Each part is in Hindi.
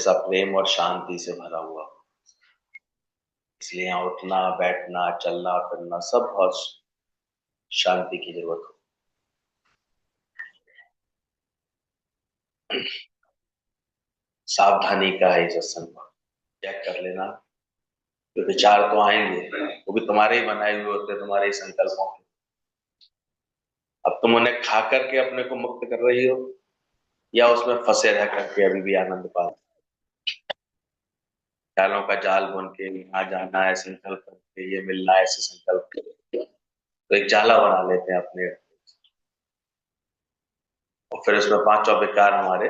हमेशा प्रेम और शांति से भरा हुआ हो। इसलिए यहाँ उठना बैठना चलना फिरना सब बहुत शांति की जरूरत हो। सावधानी का है ये सत्संग। चेक कर लेना, जो विचार तो आएंगे वो भी तुम्हारे ही बनाए हुए होते, तुम्हारे ही संकल्पों के। अब तुम उन्हें खा करके अपने को मुक्त कर रही हो या उसमें फंसे रह करके अभी भी आनंद पा रहे हो? ख्यालों का जाल बुन के यहाँ जाना है संकल्प करके, ये मिलना है ऐसे संकल्प करके, तो एक जाला बना लेते हैं अपने, और फिर उसमें पांचों विकार हमारे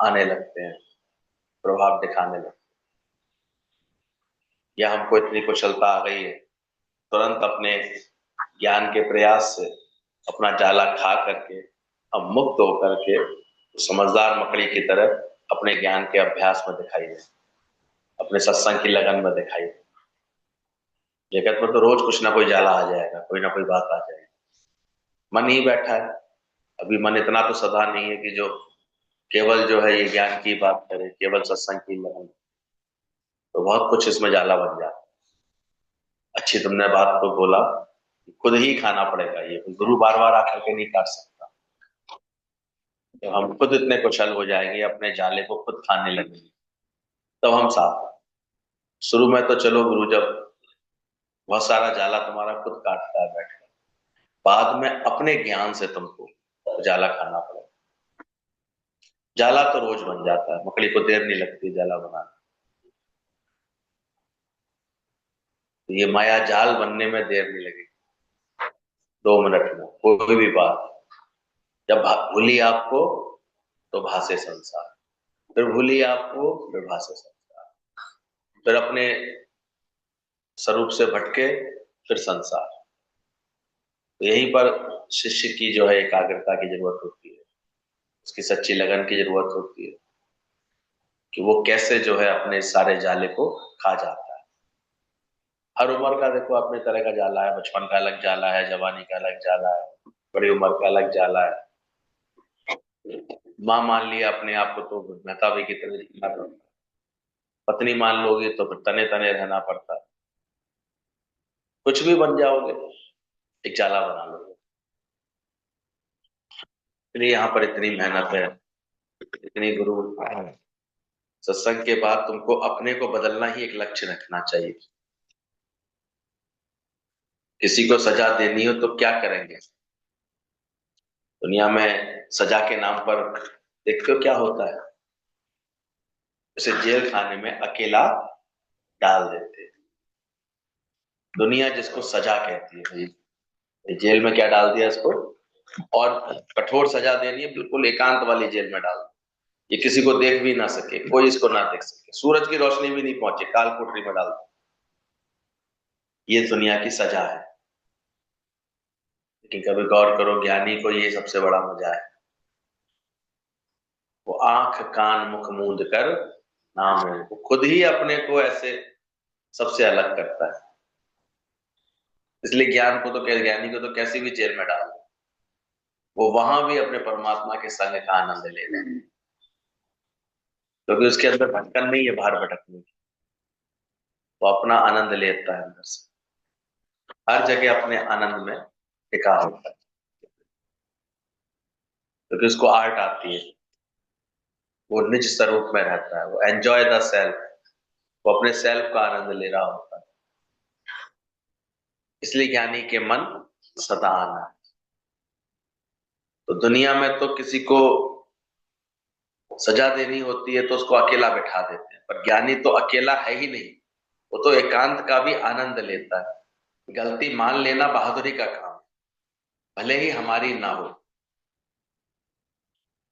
आने लगते हैं, प्रभाव दिखाने लगते हैं। या हमको इतनी कुशलता आ गई है, तुरंत अपने ज्ञान के प्रयास से अपना जाला खा करके हम मुक्त होकर के समझदार मकड़ी की तरह अपने ज्ञान के अभ्यास में दिखाई दे, अपने सत्संग की लगन में दिखाई दे। जगत में तो रोज कुछ ना कोई जाला आ जाएगा, कोई ना कोई बात आ जाएगी। मन ही बैठा है, अभी मन इतना तो सदा नहीं है कि जो केवल जो है ये ज्ञान की बात करे, केवल सत्संग की लगन, तो बहुत कुछ इसमें जाला बन जाता है। अच्छी तुमने बात को बोला, खुद ही खाना पड़ेगा, ये गुरु बार बार आकर के नहीं काट सकता। तो हम खुद इतने कुशल हो जाएंगे, अपने जाले को खुद खाने लगेंगे, तब हम साथ हैं। शुरू में तो चलो गुरु जब बहुत सारा जाला तुम्हारा खुद काटता है बैठकर, बाद में अपने ज्ञान से तुमको जाला खाना पड़ेगा। जाला तो रोज बन जाता है, मकड़ी को देर नहीं लगती जाला बनाने। तो ये माया जाल बनने में देर नहीं लगेगी, 2 मिनट में कोई भी बात। जब भूली आपको तो भासे संसार, फिर भूली आपको फिर भासे संसार, फिर अपने स्वरूप से भटके फिर संसार। तो यहीं पर शिष्य की जो है एकाग्रता की जरूरत होती है, उसकी सच्ची लगन की जरूरत होती है कि वो कैसे जो है अपने सारे जाले को खा जाता है। हर उम्र का देखो अपने तरह का जाला है, बचपन का अलग जाला है, जवानी का अलग जाला है, बड़ी उम्र का अलग जाला है। माँ मान लिया अपने आप को तो मेहताबी की तरह जीना पड़ता है, पत्नी मान लोगे तो फिर तने तने रहना पड़ता है। कुछ भी बन जाओगे, एक जाला बना लोगे। इसलिए यहाँ पर इतनी मेहनत है, इतनी गुरु सत्संग के बाद तुमको अपने को बदलना ही एक लक्ष्य रखना चाहिए। किसी को सजा देनी हो तो क्या करेंगे? दुनिया में सजा के नाम पर देखते हो क्या होता है, उसे जेल खाने में अकेला डाल देते हैं। दुनिया जिसको सजा कहती है, भाई जेल में क्या डाल दिया इसको, और कठोर सजा देनी है, बिल्कुल एकांत वाली जेल में डाल दो, ये किसी को देख भी ना सके, कोई इसको ना देख सके, सूरज की रोशनी भी नहीं पहुंचे, काल कोठरी में डाल दो। ये दुनिया की सजा है। लेकिन कभी गौर करो, ज्ञानी को ये सबसे बड़ा मजा है। वो आंख कान मुख मूंद कर नाम है, वो खुद ही अपने को ऐसे सबसे अलग करता है। इसलिए ज्ञानी को तो कैसी भी जेल में डाल दो, वो वहां भी अपने परमात्मा के संग का आनंद ले रहे हैं, क्योंकि उसके अंदर भटकन नहीं है, बाहर भटकने की। वो अपना आनंद लेता है अंदर से, हर जगह अपने आनंद में टिका होता है, क्योंकि उसको आर्ट आती है। वो निज स्वरूप में रहता है, वो एंजॉय द सेल्फ, वो अपने सेल्फ का आनंद ले रहा होता है। इसलिए ज्ञानी के मन सदा आना है। तो दुनिया में तो किसी को सजा देनी होती है तो उसको अकेला बैठा देते हैं, पर ज्ञानी तो अकेला है ही नहीं, वो तो एकांत का भी आनंद लेता है। गलती मान लेना बहादुरी का काम है, भले ही हमारी ना हो,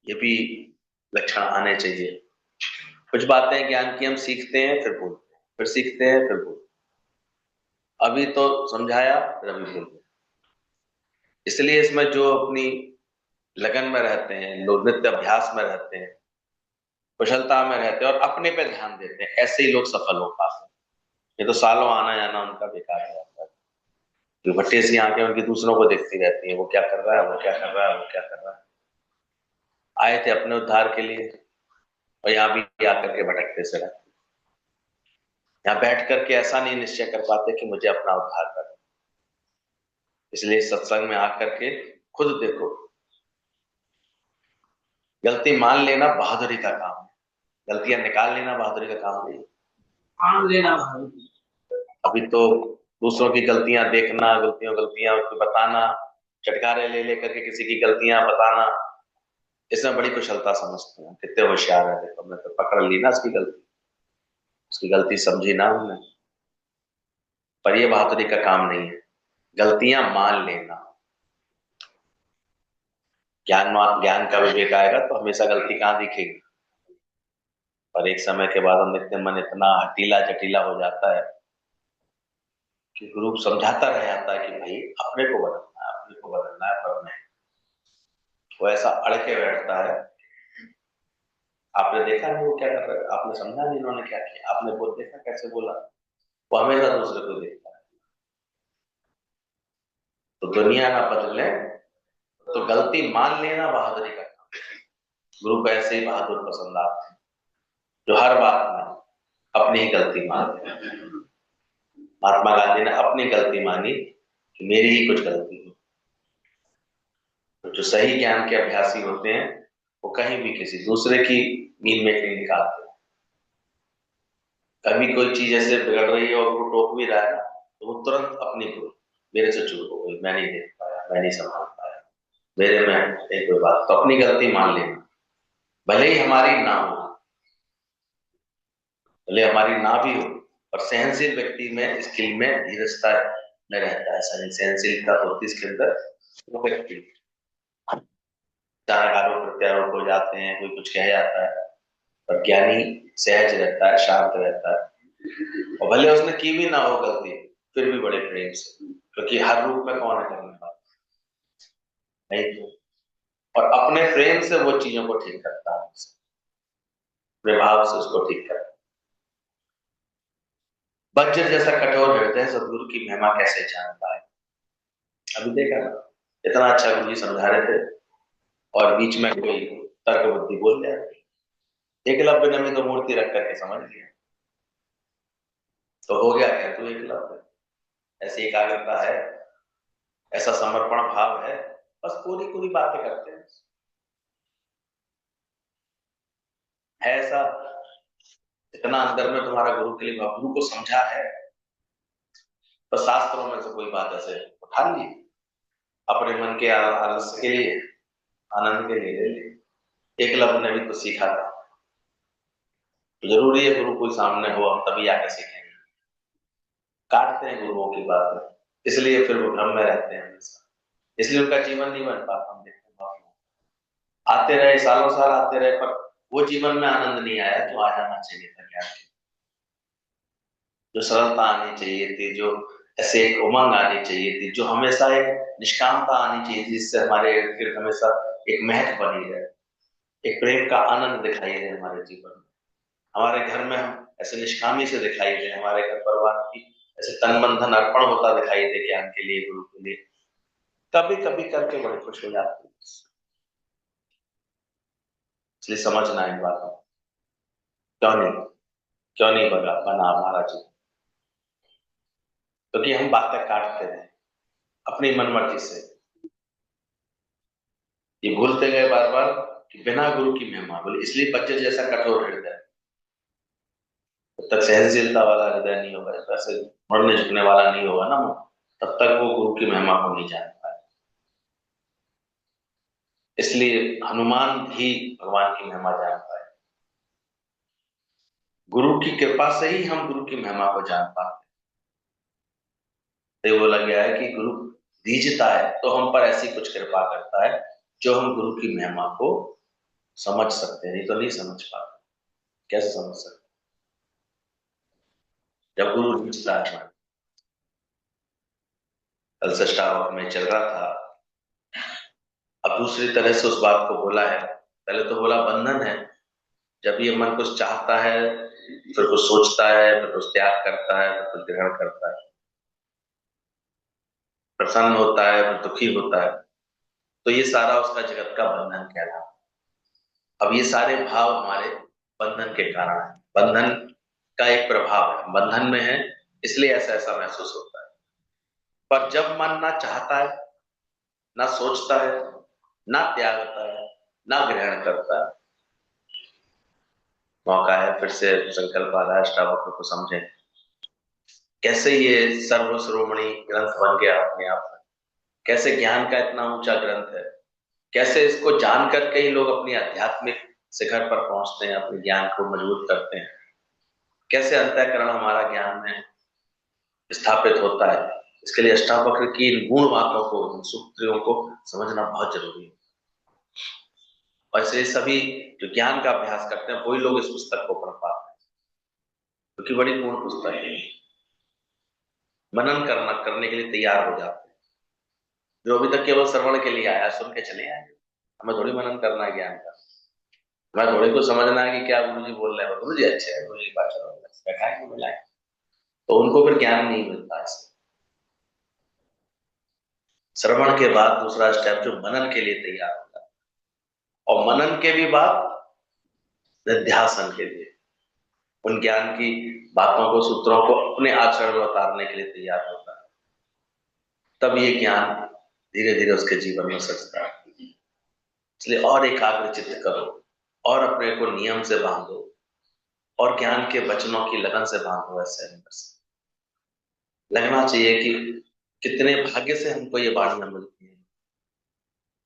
ये भी लक्षण आने चाहिए। कुछ बातें ज्ञान की हम सीखते हैं फिर भूलते हैं, फिर सीखते हैं फिर भूलते हैं। अभी तो समझाया फिर अभी भूल गए। इसलिए इसमें जो अपनी लगन में रहते हैं लोग, नित्य अभ्यास में रहते हैं, कुशलता में रहते हैं और अपने पे ध्यान देते हैं, ऐसे ही लोग सफल हो पाते हैं। ये तो सालों आना जाना उनका बेकार हो जाता है। जो भट्टे सी आंखें उनकी दूसरों को देखती रहती है, वो क्या कर रहा है, वो क्या कर रहा है, वो क्या कर रहा है। आए थे अपने उद्धार के लिए और यहाँ भी आकर के भटकते से रहते। यहाँ बैठ करके ऐसा नहीं निश्चय कर पाते कि मुझे अपना उद्धार करना। इसलिए सत्संग में आकर के खुद देखो, गलती मान लेना बहादुरी का काम है, गलतियां निकाल लेना बहादुरी का काम नहीं। मान लेना बहादुरी। अभी तो दूसरों की गलतियां देखना, गलतियां उसको बताना, चटकारे ले लेकर के किसी की गलतियां बताना, इसमें बड़ी कुशलता समझते हैं। कितने होशियार है, देखो मैं तो पकड़ ली ना उसकी गलती समझी ना हमने। पर ये बहादुरी का काम नहीं है, गलतियां मान लेना। ज्ञान का विवेक आएगा तो हमेशा गलती कहाँ दिखेगी। पर एक समय के बाद हम देखते हैं मन इतना हटीला जटीला हो जाता है कि गुरु समझाता रह जाता है कि भाई अपने को बदलना है, अपने को बदलना है, पर नहीं, वो ऐसा अड़के बैठता है। आपने देखा नहीं वो क्या कर रहा है, आपने समझा नहीं इन्होंने क्या किया, आपने वो देखा कैसे बोला, वो हमेशा दूसरे को देखता है। तो दुनिया ना बदले तो गलती मान लेना बहादुरी का काम। गुरु को ऐसे ही बहादुर पसंद आते हैं जो हर बात में अपनी ही गलती मानते हैं। महात्मा गांधी ने अपनी गलती मानी कि मेरी ही कुछ गलती हो। तो जो सही ज्ञान के अभ्यासी होते हैं वो कहीं भी किसी दूसरे की मील में नहीं निकालते। कभी कोई चीज ऐसे बिगड़ रही है और वो टोक भी रहा है ना, तो वो तुरंत अपनी को, मेरे से चूक हो गई, मैं नहीं देख पाया, मैं नहीं संभाल पाया, मेरे में एक कोई बात, तो अपनी गलती मान लेना, भले ही हमारी ना हो, भले हमारी ना भी हो। और सहनशील व्यक्ति में, स्किल में धीरजता में रहता है, सहनशीलता होती है इसके अंदर। वो व्यक्ति अचानक आरोप प्रत्यारोप हो जाते हैं, कोई कुछ कह जाता है, पर ज्ञानी सहज रहता है, शांत रहता है। और भले उसने की भी ना हो गलती, फिर भी बड़े प्रेम से, क्योंकि हर रूप में कौन है करने वाला, नहीं तो। और अपने प्रेम से वो चीजों को ठीक करता है, प्रभाव से उसको ठीक करता है। वज्र जैसा कठोर हृदय सदगुरु की महिमा कैसे जानता है। अभी देखा ना, इतना अच्छा गुरु जी समझा रहे थे और बीच में कोई तर्क बुद्धि बोल जाती। एकलव्य ने भी तो मूर्ति रख करके समझ लिया, तो हो गया क्या, तू एकलव्य, ऐसी एकाग्रता है, ऐसा समर्पण भाव है, बस पूरी पूरी बातें करते हैं, है ऐसा। इतना अंदर में तुम्हारा गुरु के लिए, गुरु को समझा है, बस शास्त्रों में से कोई बात ऐसे उठा ली, अपने मन के आलस्य के लिए, आनंद के लिए ले ली। एकलव्य ने भी तो सीखा था। तो जरूरी है गुरु कोई सामने हो, हम तभी आके सीखेंगे। काटते हैं गुरुओं की बात, इसलिए फिर वो भ्रम में रहते हैं हमेशा, इसलिए उनका जीवन नहीं बन पाता। हम देखते हैं आते रहे, सालों साल आते रहे, पर वो जीवन में आनंद नहीं आया जो आ जाना चाहिए था ज्ञान के। जो सरलता आनी चाहिए थी, जो ऐसे एक उमंग आनी चाहिए थी, जो हमेशा एक निष्कामता आनी चाहिए थी, जिससे हमारे इर्द गिर्द हमेशा एक महक बनी रहे, एक प्रेम का आनंद दिखाई दे हमारे जीवन में, हमारे घर में हम ऐसे निष्कामी से दिखाई दे, हमारे घर परिवार की ऐसे तन मन धन अर्पण होता दिखाई दे ज्ञान के लिए, गुरु के लिए। कभी कभी करके बड़े खुश हो जाते हैं। इसलिए समझना इन बातों, क्यों नहीं, क्यों नहीं बना हमारा जीवन, क्योंकि हम बातें काटते रहे अपनी मनमर्जी से। ये भूलते गए बार बार कि बिना गुरु की महिमा बोले, इसलिए बच्चे जैसा कठोर हृदय, तब तक सहनशीलता वाला हृदय नहीं होगा, ऐसे मरने झुकने वाला नहीं होगा ना, तब तक वो गुरु की महिमा को नहीं जान पाए। इसलिए हनुमान भी भगवान की महिमा जान पाए। गुरु की कृपा से ही हम गुरु की महिमा को जान पाते। तो बोला गया है कि गुरु दीजता है तो हम पर ऐसी कुछ कृपा करता है जो हम गुरु की महिमा को समझ सकते हैं, नहीं तो नहीं समझ पाते। कैसे समझ सकते, जब गुरु दीजता है। कल से स्टार में चल रहा था, अब दूसरी तरह से उस बात को बोला है। पहले तो बोला बंधन है, जब ये मन कुछ चाहता है, फिर कुछ सोचता है, फिर कुछ त्याग करता है, फिर कुछ ग्रहण करता है, प्रसन्न होता है, फिर दुखी होता है, तो ये सारा उसका जगत का बंधन कहलाता है। अब ये सारे भाव हमारे बंधन के कारण है, बंधन का एक प्रभाव है, बंधन में है इसलिए ऐसा ऐसा महसूस होता है। पर जब मन ना चाहता है, ना सोचता है, ना त्यागता है, ना ग्रहण करता है, मौका है फिर से संकल्प आ रहा है अष्टावक्र को समझें कैसे ये सर्व शिरोमणि ग्रंथ बन गया अपने आप में, कैसे ज्ञान का इतना ऊंचा ग्रंथ है, कैसे इसको जान करके ही लोग अपनी आध्यात्मिक शिखर पर पहुंचते हैं, अपने ज्ञान को मजबूत करते हैं, कैसे अंतःकरण हमारा ज्ञान में स्थापित होता है। इसके लिए अष्टावक्र की इन गुण बातों को, इन सूत्रों को समझना बहुत जरूरी है। वैसे सभी जो ज्ञान का अभ्यास करते हैं वही लोग इस पुस्तक को पढ़ पाते हैं, क्योंकि बड़ी पूर्ण पुस्तक है, मनन करने के लिए तैयार हो जाते हैं। जो अभी तक केवल श्रवण के लिए आया, सुन के चले आए, हमें थोड़ी मनन करना है ज्ञान का, हमें थोड़ी को समझना है कि क्या गुरु जी बोल रहे हैं, गुरु जी अच्छे है, गुरु जी बात बैठाएंगे मिलाएं, तो उनको फिर ज्ञान नहीं मिलता। इससे श्रवण के बाद दूसरा स्टेप जो मनन के लिए तैयार होता है, और मनन के भी बाद निध्यासन के लिए, उन ज्ञान की बातों को, सूत्रों को अपने आचरण में उतारने के लिए तैयार होता है। तब ये ज्ञान धीरे धीरे उसके जीवन में सचता है। इसलिए और एकाग्र चित्त करो, और अपने को नियम से बांधो, और ज्ञान के वचनों की लगन से बांधो। ऐसे अंदर से लगना चाहिए कि कितने भाग्य से हमको ये वाणियां मिलती है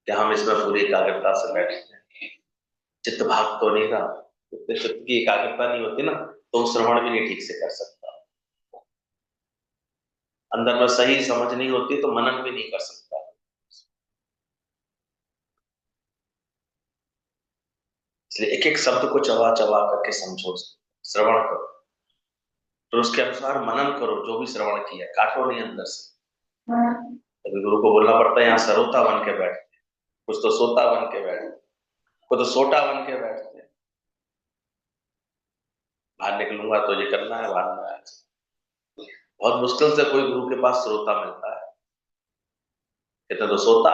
कि हम इसमें पूरी एकाग्रता से बैठते हैं। चित्त भाग तो नहीं रहा, चित्त की एकाग्रता नहीं होती ना, तो श्रवण भी नहीं ठीक से कर सकता। अंदर में सही समझ नहीं होती तो मनन भी नहीं कर सकता। इसलिए एक एक शब्द को चबा चबा करके समझो, श्रवण करो, तो उसके अनुसार मनन करो। जो भी श्रवण किया काटो नहीं अंदर से। अभी गुरु को बोलना पड़ता है यहाँ सरोता बन के बैठते, कुछ तो सोता बन के बैठते, कुछ तो सोटा बन के बैठते। बाहर निकलूंगा तो ये करना है, बाहर में बहुत मुश्किल से कोई गुरु के पास श्रोता मिलता है। कहते तो सोता,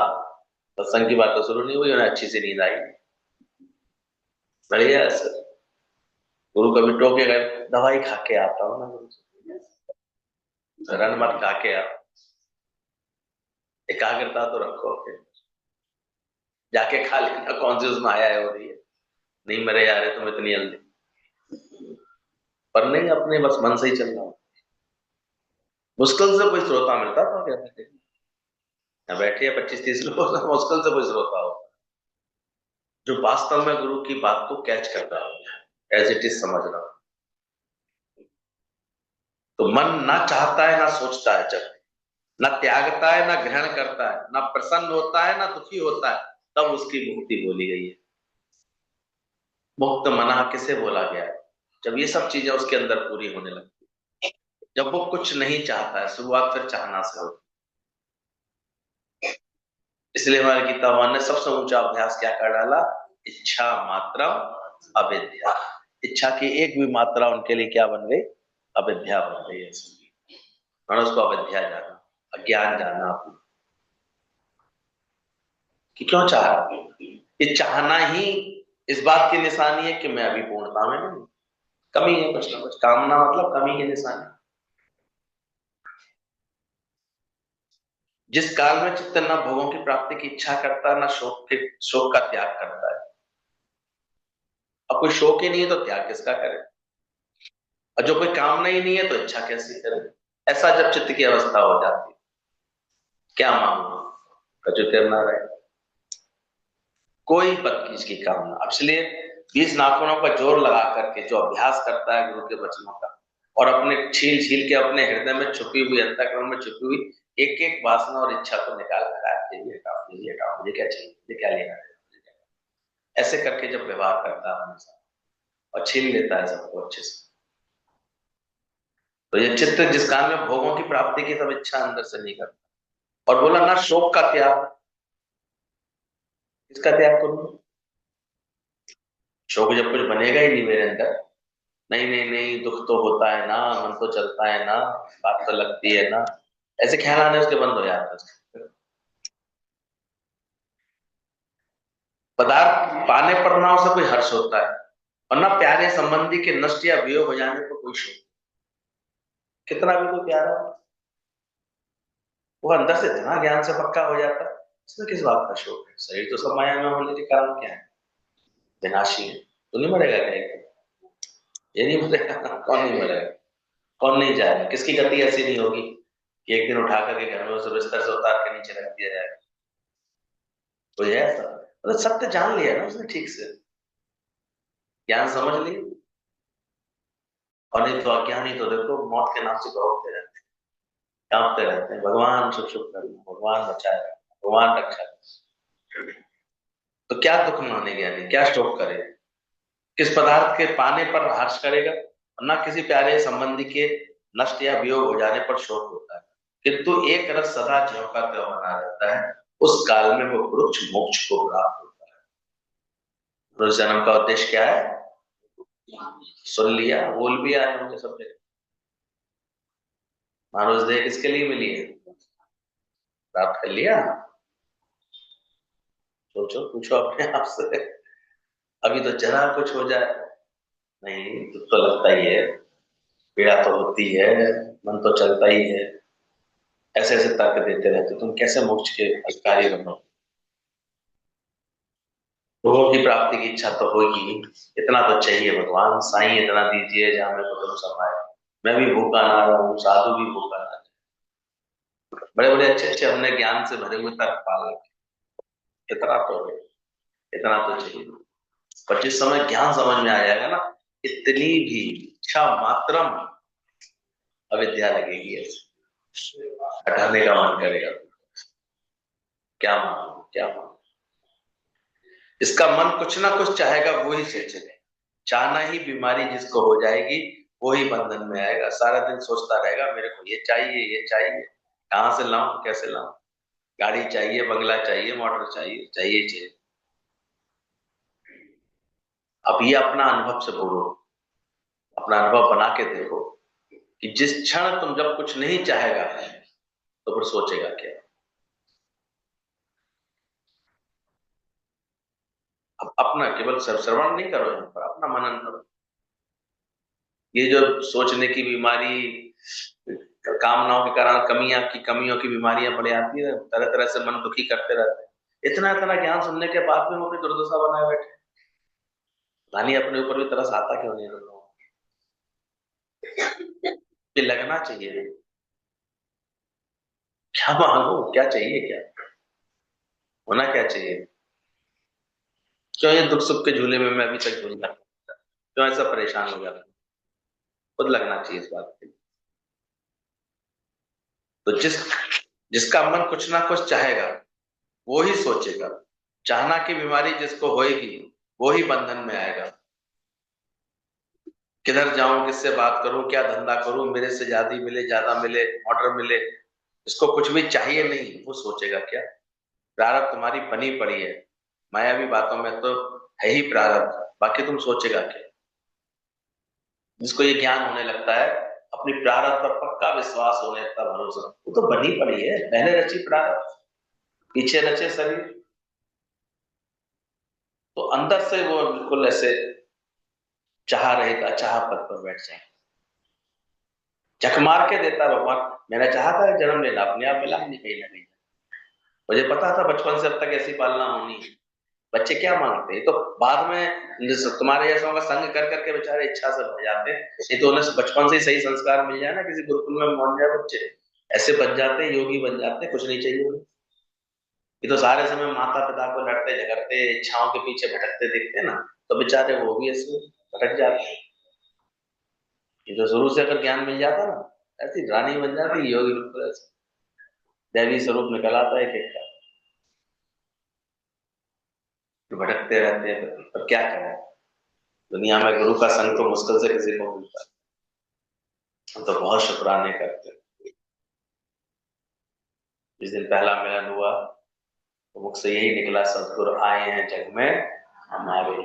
सत्संग की बात तो शुरू नहीं हुई, उन्हें अच्छी सी नींद आई, बढ़िया ऐसे। गुरु कभी टोके गए, दवाई खा के आता हूँ ना गुरु से, रन मत खा के आओ, एकाग्रता तो रखो फिर जाके खा लेना, कौन सी उसमें आया है हो रही है, नहीं मेरे यार है तुम इतनी जल्दी, पर नहीं अपने बस मन से ही चल रहा हूँ। मुश्किल से कोई श्रोता मिलता तो क्या बैठे 25-30 लोग, मुश्किल से कोई श्रोता हो जो वास्तव में गुरु की बात को कैच कर रहा हो, एज इट इज समझ रहा हो। तो मन ना चाहता है ना सोचता है, जब ना त्यागता है ना ग्रहण करता है, ना प्रसन्न होता है ना दुखी होता है, तब उसकी मुक्ति बोली गई है। मुक्त मना किसे बोला गया है? जब ये सब चीजें उसके अंदर पूरी होने लगती, जब वो कुछ नहीं चाहता है, शुरुआत फिर चाहना से होती। इसलिए हमारे गीता भगवान ने सबसे ऊंचा अभ्यास क्या कर डाला? इच्छा मात्र अविद्या। इच्छा की एक भी मात्रा उनके लिए क्या बन गई? अविद्या बन गई है। और उसको अविद्या जाना, अज्ञान जाना अपना कि क्यों चाह रहा हूं। ये चाहना ही इस बात की निशानी है कि मैं अभी पूर्णता में नहीं, कमी है, कुछ ना कुछ कामना मतलब कमी की निशानी। जिस काल में चित्त न भोगों की प्राप्ति की इच्छा करता है, ना शोक का त्याग करता है। अब कोई शौक ही नहीं है तो त्याग किसका करे, और जो कोई कामना ही नहीं है तो इच्छा कैसी करे? ऐसा जब चित्त की अवस्था हो जाती, क्या मांगो कछु तेरना रहे, कोई बदकीज की कामना। अब इसलिए 20 नाखूनों का जोर लगा करके जो अभ्यास करता है गुरु के वचनों का, और अपने छील छील के अपने हृदय में छुपी हुई, अंतःकरण में छुपी हुई एक एक वासना और इच्छा को निकाल कर ये हटाओ, ये हटाओ, मुझे क्या चाहिए, मुझे क्या लेना है, ऐसे करके जब व्यवहार करता है हमेशा और छीन लेता है सबको अच्छे से, तो ये चित्त जिस काल में भोगों की प्राप्ति की सब इच्छा अंदर से नहीं करता। और बोला ना शोक का त्याग, इसका त्याग करूंगा, शोक जब कुछ बनेगा ही नहीं मेरे अंदर, नहीं नहीं नहीं दुख तो होता है ना, मन तो चलता है ना, बात तो लगती है ना, ऐसे ख्याल आने उसके बंद हो जाते हैं। पदार्थ पाने पर ना उसे कोई हर्ष होता है, और ना प्यारे संबंधी के नष्ट या वियोग हो जाने पर कोई शोक। कितना भी तो प्यारा हो, वो अंदर से इतना ज्ञान से पक्का हो जाता है, इसमें किस बात का शोक है? शरीर तो सब माया में होने के कारण क्या है? विनाशी है। तो नहीं मरेगा क्या एक दिन? ये नहीं मरेगा। कौन नहीं मरेगा? कौन नहीं जाएगा? किसकी गति ऐसी नहीं होगी कि एक दिन उठा करके घर में उसे बिस्तर से उतार के नीचे रख दिया जाएगा? कोई है ऐसा? मतलब सत्य जान लिया ना उसने ठीक से, ज्ञान समझ लिया। और नहीं तो अज्ञानी तो देखो मौत के नाम से दौड़ते रहते हैं, कांपते रहते हैं, भगवान शुभ शुभ करना, भगवान बचाए, भगवान रक्षा करे। तो क्या दुख माने ज्ञानी, क्या शोक करे? किस पदार्थ के पाने पर हर्ष करेगा, और ना किसी प्यारे संबंधी के नष्ट या वियोग हो जाने पर शोक होता है। किंतु एक रस सदा ज्यों का त्यों बना रहता है, उस काल में वो वृक्ष मोक्ष को प्राप्त होता है। तो जन्म का उद्देश्य क्या है? सुन लिया, बोल भी आए होंगे सब जगह। मानव देह किसके लिए मिली है? प्राप्त कर लिया? सोचो, पूछो अपने आप से। अभी तो जरा कुछ हो जाए, नहीं तो लगता ही है, पीड़ा तो होती है, मन तो चलता ही है, ऐसे ऐसे तर्क देते रहते, तुम कैसे मोक्ष के अधिकारी बनो? लोगों की प्राप्ति की इच्छा तो होगी, इतना तो चाहिए भगवान, साईं इतना दीजिए जहां मेरे को तुम समाये। मैं भी भूखा ना रहूं, साधु भी भूखा ना रहे। बड़े बड़े अच्छे अच्छे हमने ज्ञान से भरे हुए तर्क पाल रखे, इतना तो है, इतना तो चाहिए। पर जिस समय ज्ञान समझ में आ जाएगा ना, इतनी भी इच्छा मात्रम अविद्या लगेगी, ऐसे हटाने का मन करेगा। क्या मानो, क्या मानो? इसका मन कुछ ना कुछ चाहेगा, वो ही सोचेगा। चाहना ही बीमारी जिसको हो जाएगी, वो ही बंधन में आएगा। सारा दिन सोचता रहेगा मेरे को ये चाहिए, ये चाहिए, कहां से लाऊं, कैसे लाऊं, गाड़ी चाहिए, बंगला चाहिए, मोटर चाहिए, चाहिए चाहिए। अब ये अपना अनुभव से बोलो, अपना अनुभव बना के देखो कि जिस क्षण तुम जब कुछ नहीं चाहेगा तो फिर सोचेगा क्या? अब अपना केवल श्रवण नहीं करो, यहाँ पर अपना मनन करो। ये जो सोचने की बीमारी, कामनाओं के कारण कमियों की बीमारियां बड़ी आती है, तरह तरह से मन दुखी करते रहते हैं। इतना इतना ज्ञान सुनने के बाद भी हम अपनी दुर्दशा बनाए बैठे। रानी अपने ऊपर भी तरस आता क्यों नहीं लोगों को? ये लगना चाहिए, क्या मांगो, क्या चाहिए, क्या होना, क्या चाहिए? क्यों ये दुख सुख के झूले में मैं अभी तक झूल रहा हूं? क्यों ऐसा परेशान हो जाता हूं? खुद लगना चाहिए इस बात पे। तो जिसका मन कुछ ना कुछ चाहेगा, वो ही सोचेगा। चाहना की बीमारी जिसको होएगी, वो ही बंधन में आएगा। किधर जाऊं, किससे बात करूं, क्या धंधा करूं, मेरे से ज्यादा मिले, ऑर्डर मिले, इसको कुछ भी चाहिए नहीं, वो सोचेगा क्या? प्रारब्ध तुम्हारी बनी पड़ी है, मायावी बातों में तो है ही प्रारब्ध, बाकी तुम सोचेगा क्या? जिसको ये ज्ञान होने लगता है, अपनी प्रारब्ध पर पक्का विश्वास होने लगता, भरोसा, वो तो बनी पड़ी है, पहले रची प्रारब्ध, पीछे रचे शरीर। तो अंदर से वो बिल्कुल ऐसे चाह रहित अचाह पद पर बैठ जाए। चक मार के देता है भगवान। मैंने चाहा था जन्म लेना, अपने आप मिला नहीं, कहीं ना कहीं। मुझे पता था बचपन से अब तक ऐसी पालना होनी है। बच्चे क्या मांगते हैं तो बाद में तुम्हारे जैसों का संग कर करके बेचारे इच्छा से भर जाते हैं। नहीं तो उन्हें बचपन से ही सही संस्कार मिल जाए ना, किसी गुरुकुल में मान जाए बच्चे, ऐसे बन जाते हैं, योगी बन जाते हैं, कुछ नहीं चाहिए उन्हें। ये तो सारे समय माता पिता को लड़ते झगड़ते इच्छाओं के पीछे भटकते दिखते ना, तो बेचारे वो भी ऐसे भटक जाते हैं। ये तो शुरू से अगर ज्ञान मिल जाता ना, ऐसी रानी बन जाती, योगी बिल्कुल ऐसे दैवी स्वरूप निकल आता है एक एक का। तो भटकते रहते हैं, पर क्या करें? दुनिया में गुरु का संग तो मुश्किल से किसी को मिलता है। हम तो बहुत शुक्राने करते हैं। जिस दिन पहला मिलन हुआ तो मुख से यही निकला, सदगुरु आए हैं जग में हमारे,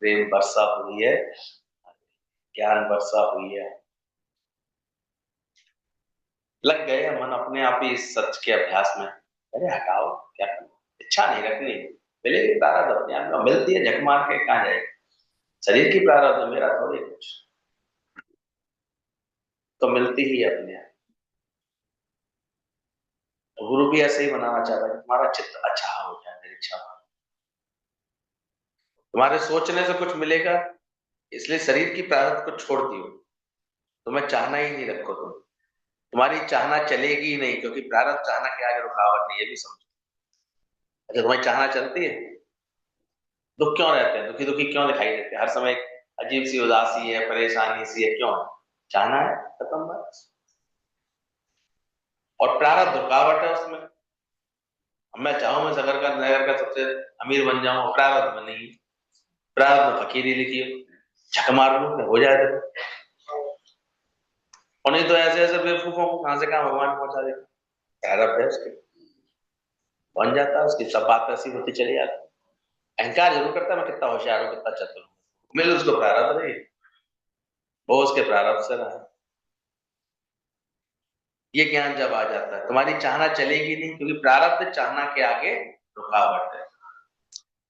प्रेम वर्षा हुई है, ज्ञान वर्षा हुई है। लग गए मन अपने आप ही इस सच के अभ्यास में। अरे हटाओ, क्या करना, इच्छा नहीं रखनी, मिलेगी प्रारब्ध अपने आप में, मिलती है झक मार के, कहाँ जाएगी? शरीर की प्रारब्ध, मेरा थोड़ी कुछ, तो मिलती ही है अपने आप। तो गुरु भी ऐसे ही बनाना चाहता है कि तुम्हारा चित्त अच्छा हो जाए, मेरी इच्छा हो। तुम्हारे सोचने से कुछ मिलेगा, इसलिए शरीर की प्रारब्ध को छोड़ दियो, तुम्हें चाहना ही नहीं रखो तुम, तुम्हारी चाहना चलेगी ही नहीं, क्योंकि प्रारब्ध चाहना के आगे रुकावट नहीं, ये भी समझो। अच्छा, तुम्हारी चाहना चलती है, दुख क्यों रहते हैं, दुखी दुखी क्यों दिखाई देते हैं हर समय? एक अजीब सी उदासी है, परेशानी सी है, क्यों है? चाहना है, खत्म बात। और प्रारब्ध रुकावट है उसमें। अब मैं चाहूं मैं नगर का सबसे अमीर बन जाऊं, प्रारब्ध में नहीं, प्रारब्ध में फकीरी लिखी हो, झक मार लूं हो जाए तो। और नहीं तो ऐसे ऐसे बेवकूफों को कहां से कहां भगवान पहुंचा देगा। प्रारब्ध है उसके, बन जाता है उसकी, सब बात ऐसी होती चली जाती। अहंकार जरूर करता है मैं कितना होशियार हूं, कितना चतुर हूं, मिल उसको प्रारब्ध नहीं, वो उसके प्रारब्ध से रहा। ये ज्ञान जब आ जाता है, तुम्हारी चाहना चलेगी नहीं, क्योंकि प्रारब्ध चाहना के आगे रुकावट है।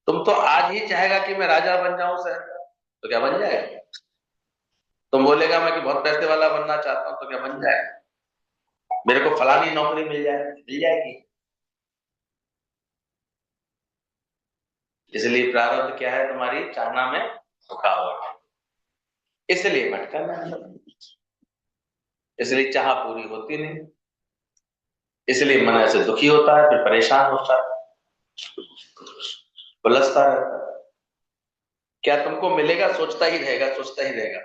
तुम तो आज ही चाहेगा कि मैं राजा बन जाऊं शहर का, तो क्या बन जाएगा? तुम बोलेगा मैं कि बहुत पैसे वाला बनना चाहता हूं, तो क्या बन जाएगा? मेरे को फलानी नौकरी मिल जाएगी। इसलिए प्रारब्ध क्या है, तुम्हारी चाहना में रुकावट है, इसलिए भटकना है, इसलिए चाह पूरी होती नहीं, इसलिए मन ऐसे दुखी होता है, फिर परेशान होता है, उलझता रहता है। क्या तुमको मिलेगा? सोचता ही रहेगा, सोचता ही रहेगा,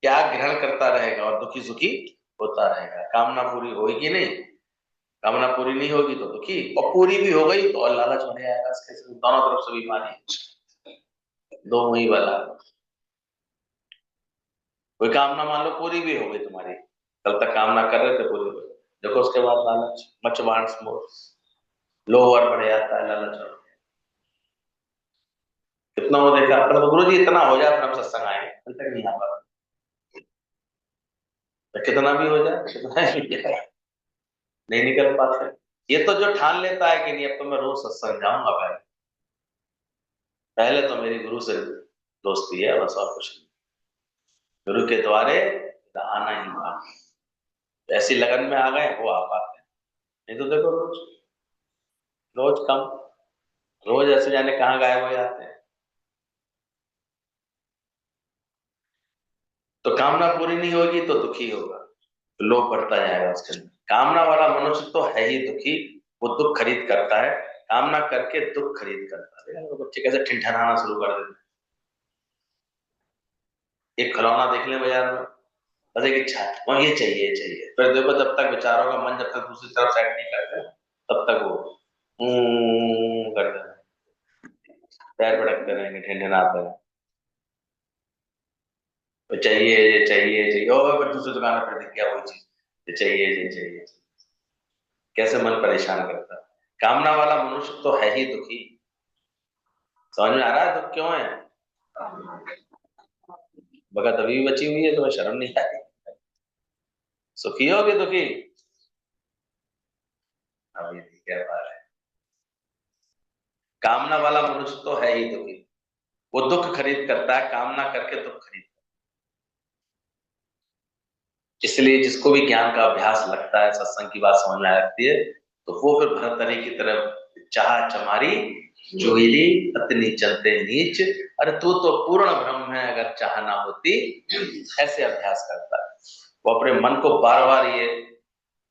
क्या ग्रहण करता रहेगा और दुखी सुखी होता रहेगा। कामना पूरी होगी नहीं, कामना पूरी नहीं होगी तो दुखी, और पूरी भी हो गई तो और लालच बढ़ जाएगा इसके, दोनों तरफ से बीमारी, दो मुही वाला। कोई कामना मान लो पूरी भी हो गई तुम्हारी, कल तक कामना कर रहे थे, पूरी हो गई, देखो उसके बाद लालच, मच वांट्स मोर, लोभ और बढ़ जाता है, लालच और। कितना वो देखा, मतलब गुरु जी इतना हो जाए फिर हम सत्संग आएंगे, कल तक नहीं आ पाता। तो कितना भी हो जाए, कितना भी हो जाए, नहीं निकल पाते। ये तो जो ठान लेता है कि नहीं अब तो मैं रोज सत्संग जाऊंगा, पहले पहले तो मेरी गुरु से दोस्ती है बस, और कुछ नहीं। गुरु के द्वारे आना ही बात, ऐसी लगन में आ गए वो आ पाते हैं, नहीं तो देखो रोज, रोज कम, रोज ऐसे जाने कहाँ गायब हो जाते हैं। तो कामना पूरी नहीं होगी तो दुखी होगा, तो लोभ बढ़ता जाएगा उसके अंदर। कामना वाला मनुष्य तो है ही दुखी, वो दुख खरीद करता है, कामना करके दुख खरीद करता है। देखा बच्चे कैसे ठिठनाना शुरू कर देते हैं, एक खिलौना देख ले बाजार में, बस एक इच्छा है वहाँ, ये चाहिए ये चाहिए, फिर देखो जब तक विचारों का मन जब तक दूसरी तरफ सेट नहीं करते तब तक वो करते रहेंगे, पैर भटकते रहेंगे, ठिठनाते रहेंगे, तो चाहिए ये चाहिए ये चाहिए, और फिर दूसरी दुकान पर दिख गया वही चीज, ये चाहिए ये चाहिए। कैसे मन परेशान करता है। कामना वाला मनुष्य तो है ही दुखी। समझ में आ रहा है दुख क्यों है? भगत अभी भी बची हुई है, तुम्हें शर्म नहीं आती? सुखी हो कि दुखी? अभी नहीं कह पा रहे। कामना वाला मनुष्य तो है ही दुखी, वो दुख खरीद करता है, कामना करके दुख खरीद। इसलिए जिसको भी ज्ञान का अभ्यास लगता है, सत्संग की बात समझ में आ लगती है, तो वो फिर भरतरी की तरफ चाह चमारी जोहिली अतनी चलते नीच, अरे तू तो पूर्ण ब्रह्म है अगर चाह ना होती, ऐसे अभ्यास करता है। वो अपने मन को बार बार ये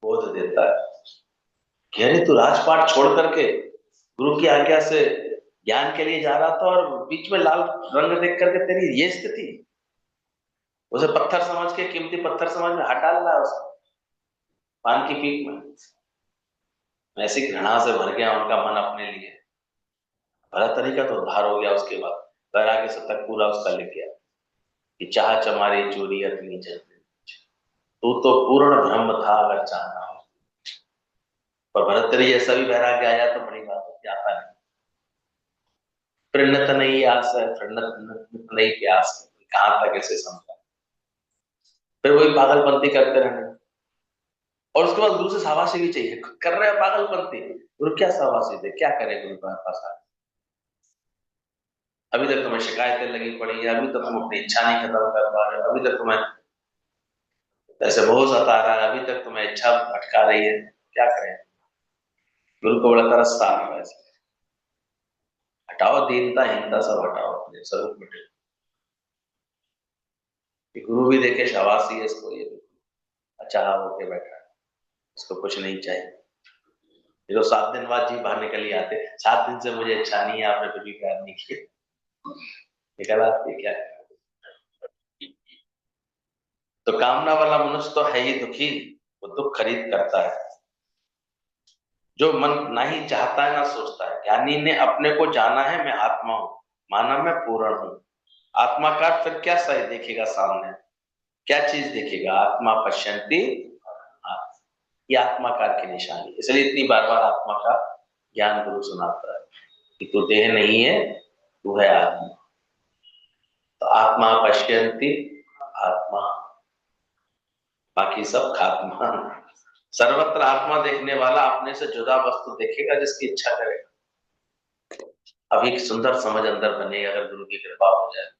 बोध देता है कि अरे तू राजपाट छोड़ करके गुरु की आज्ञा से ज्ञान के लिए जा रहा था, और बीच में लाल रंग देख करके तेरी ये स्थिति, उसे पत्थर समझ के, कीमती पत्थर समझ में हाथ डाल रहा है उसको पान की पीक में। ऐसी घृणा से भर गया उनका मन अपने लिए। भरतरी का तो उद्धार हो गया उसके बाद, वैराग्य से तक पूरा उसका लिख गया कि चाह चमारी चोरी अपनी चलती, तू तो पूर्ण ब्रह्म था अगर चाहना हो। पर भरतरी जैसा भी वैराग्य आया तो बड़ी बात होती, आता नहीं। प्रणत नहीं आस है, प्रणत नहीं प्यास है, कहां तक ऐसे समझा, फिर वही पागलपंती करते रहने। और उसके बाद गुरु से शाबाशी भी चाहिए, कर रहे हैं पागलपंती, गुरु क्या शाबाशी दे, क्या करे गुरु तुम्हारे पास आके? अभी तक तुम्हें शिकायतें लगी पड़ी है, अभी तक तुम अपनी इच्छा नहीं खत्म कर पा रहे हो, अभी तक तुम्हें ऐसे बोझ सता रहा है, अभी तक तुम्हें इच्छा भटका रही है, क्या करें? गुरु को बड़ा तरसता आ रहा है। हटाओ दीनता हीनता सब हटाओ, अपने स्वरूप में टिको। कि गुरु भी देखे शाबाशी है इसको, ये अच्छा होके बैठा है, इसको कुछ नहीं चाहिए। ये तो 7 दिन बाद जी बाहर निकल ही आते, 7 दिन से मुझे इच्छा नहीं है, आपने फिर भी प्यार नहीं किया, निकल आती क्या? तो कामना वाला मनुष्य तो है ही दुखी, वो दुख खरीद करता है। जो मन ना ही चाहता है ना सोचता है। ज्ञानी ने अपने को जाना है, मैं आत्मा हूं, माना मैं पूर्ण हूं। आत्मा का फिर क्या सही देखेगा सामने, क्या चीज देखेगा? आत्मा पश्यंती, ये आत्माकार की निशानी। इसलिए इतनी बार बार आत्मा का ज्ञान गुरु सुनाता है कि तू देह नहीं है, तू है आत्मा। तो आत्मा पश्यंती, आत्मा, बाकी सब खात्मा। सर्वत्र आत्मा देखने वाला अपने से जुदा वस्तु देखेगा जिसकी इच्छा करेगा। अब एक सुंदर समझ अंदर बनेगा अगर गुरु की कृपा हो जाए।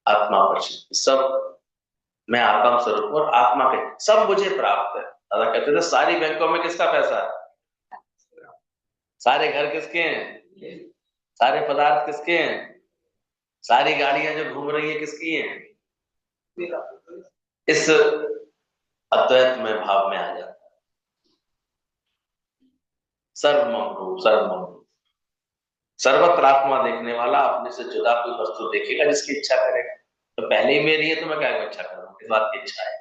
आत्मा पश्यंती, सब मैं आत्मा स्वरूप और आत्मा के सब मुझे प्राप्त है। दादा कहते थे सारी बैंकों में किसका पैसा है? सारे घर किसके हैं? सारे पदार्थ किसके हैं? सारी गाड़ियां जो घूम रही है किसकी हैं? इस अद्वैत में भाव में आ जाता है। सर्वमम रूप, सर्वमम रूप। सर्वत्र आत्मा देखने वाला अपने से जुदा कोई वस्तु देखेगा जिसकी इच्छा करेगा। तो पहले ही मेरी है तो मैं क्या इच्छा करूँ, इस बात की इच्छा है।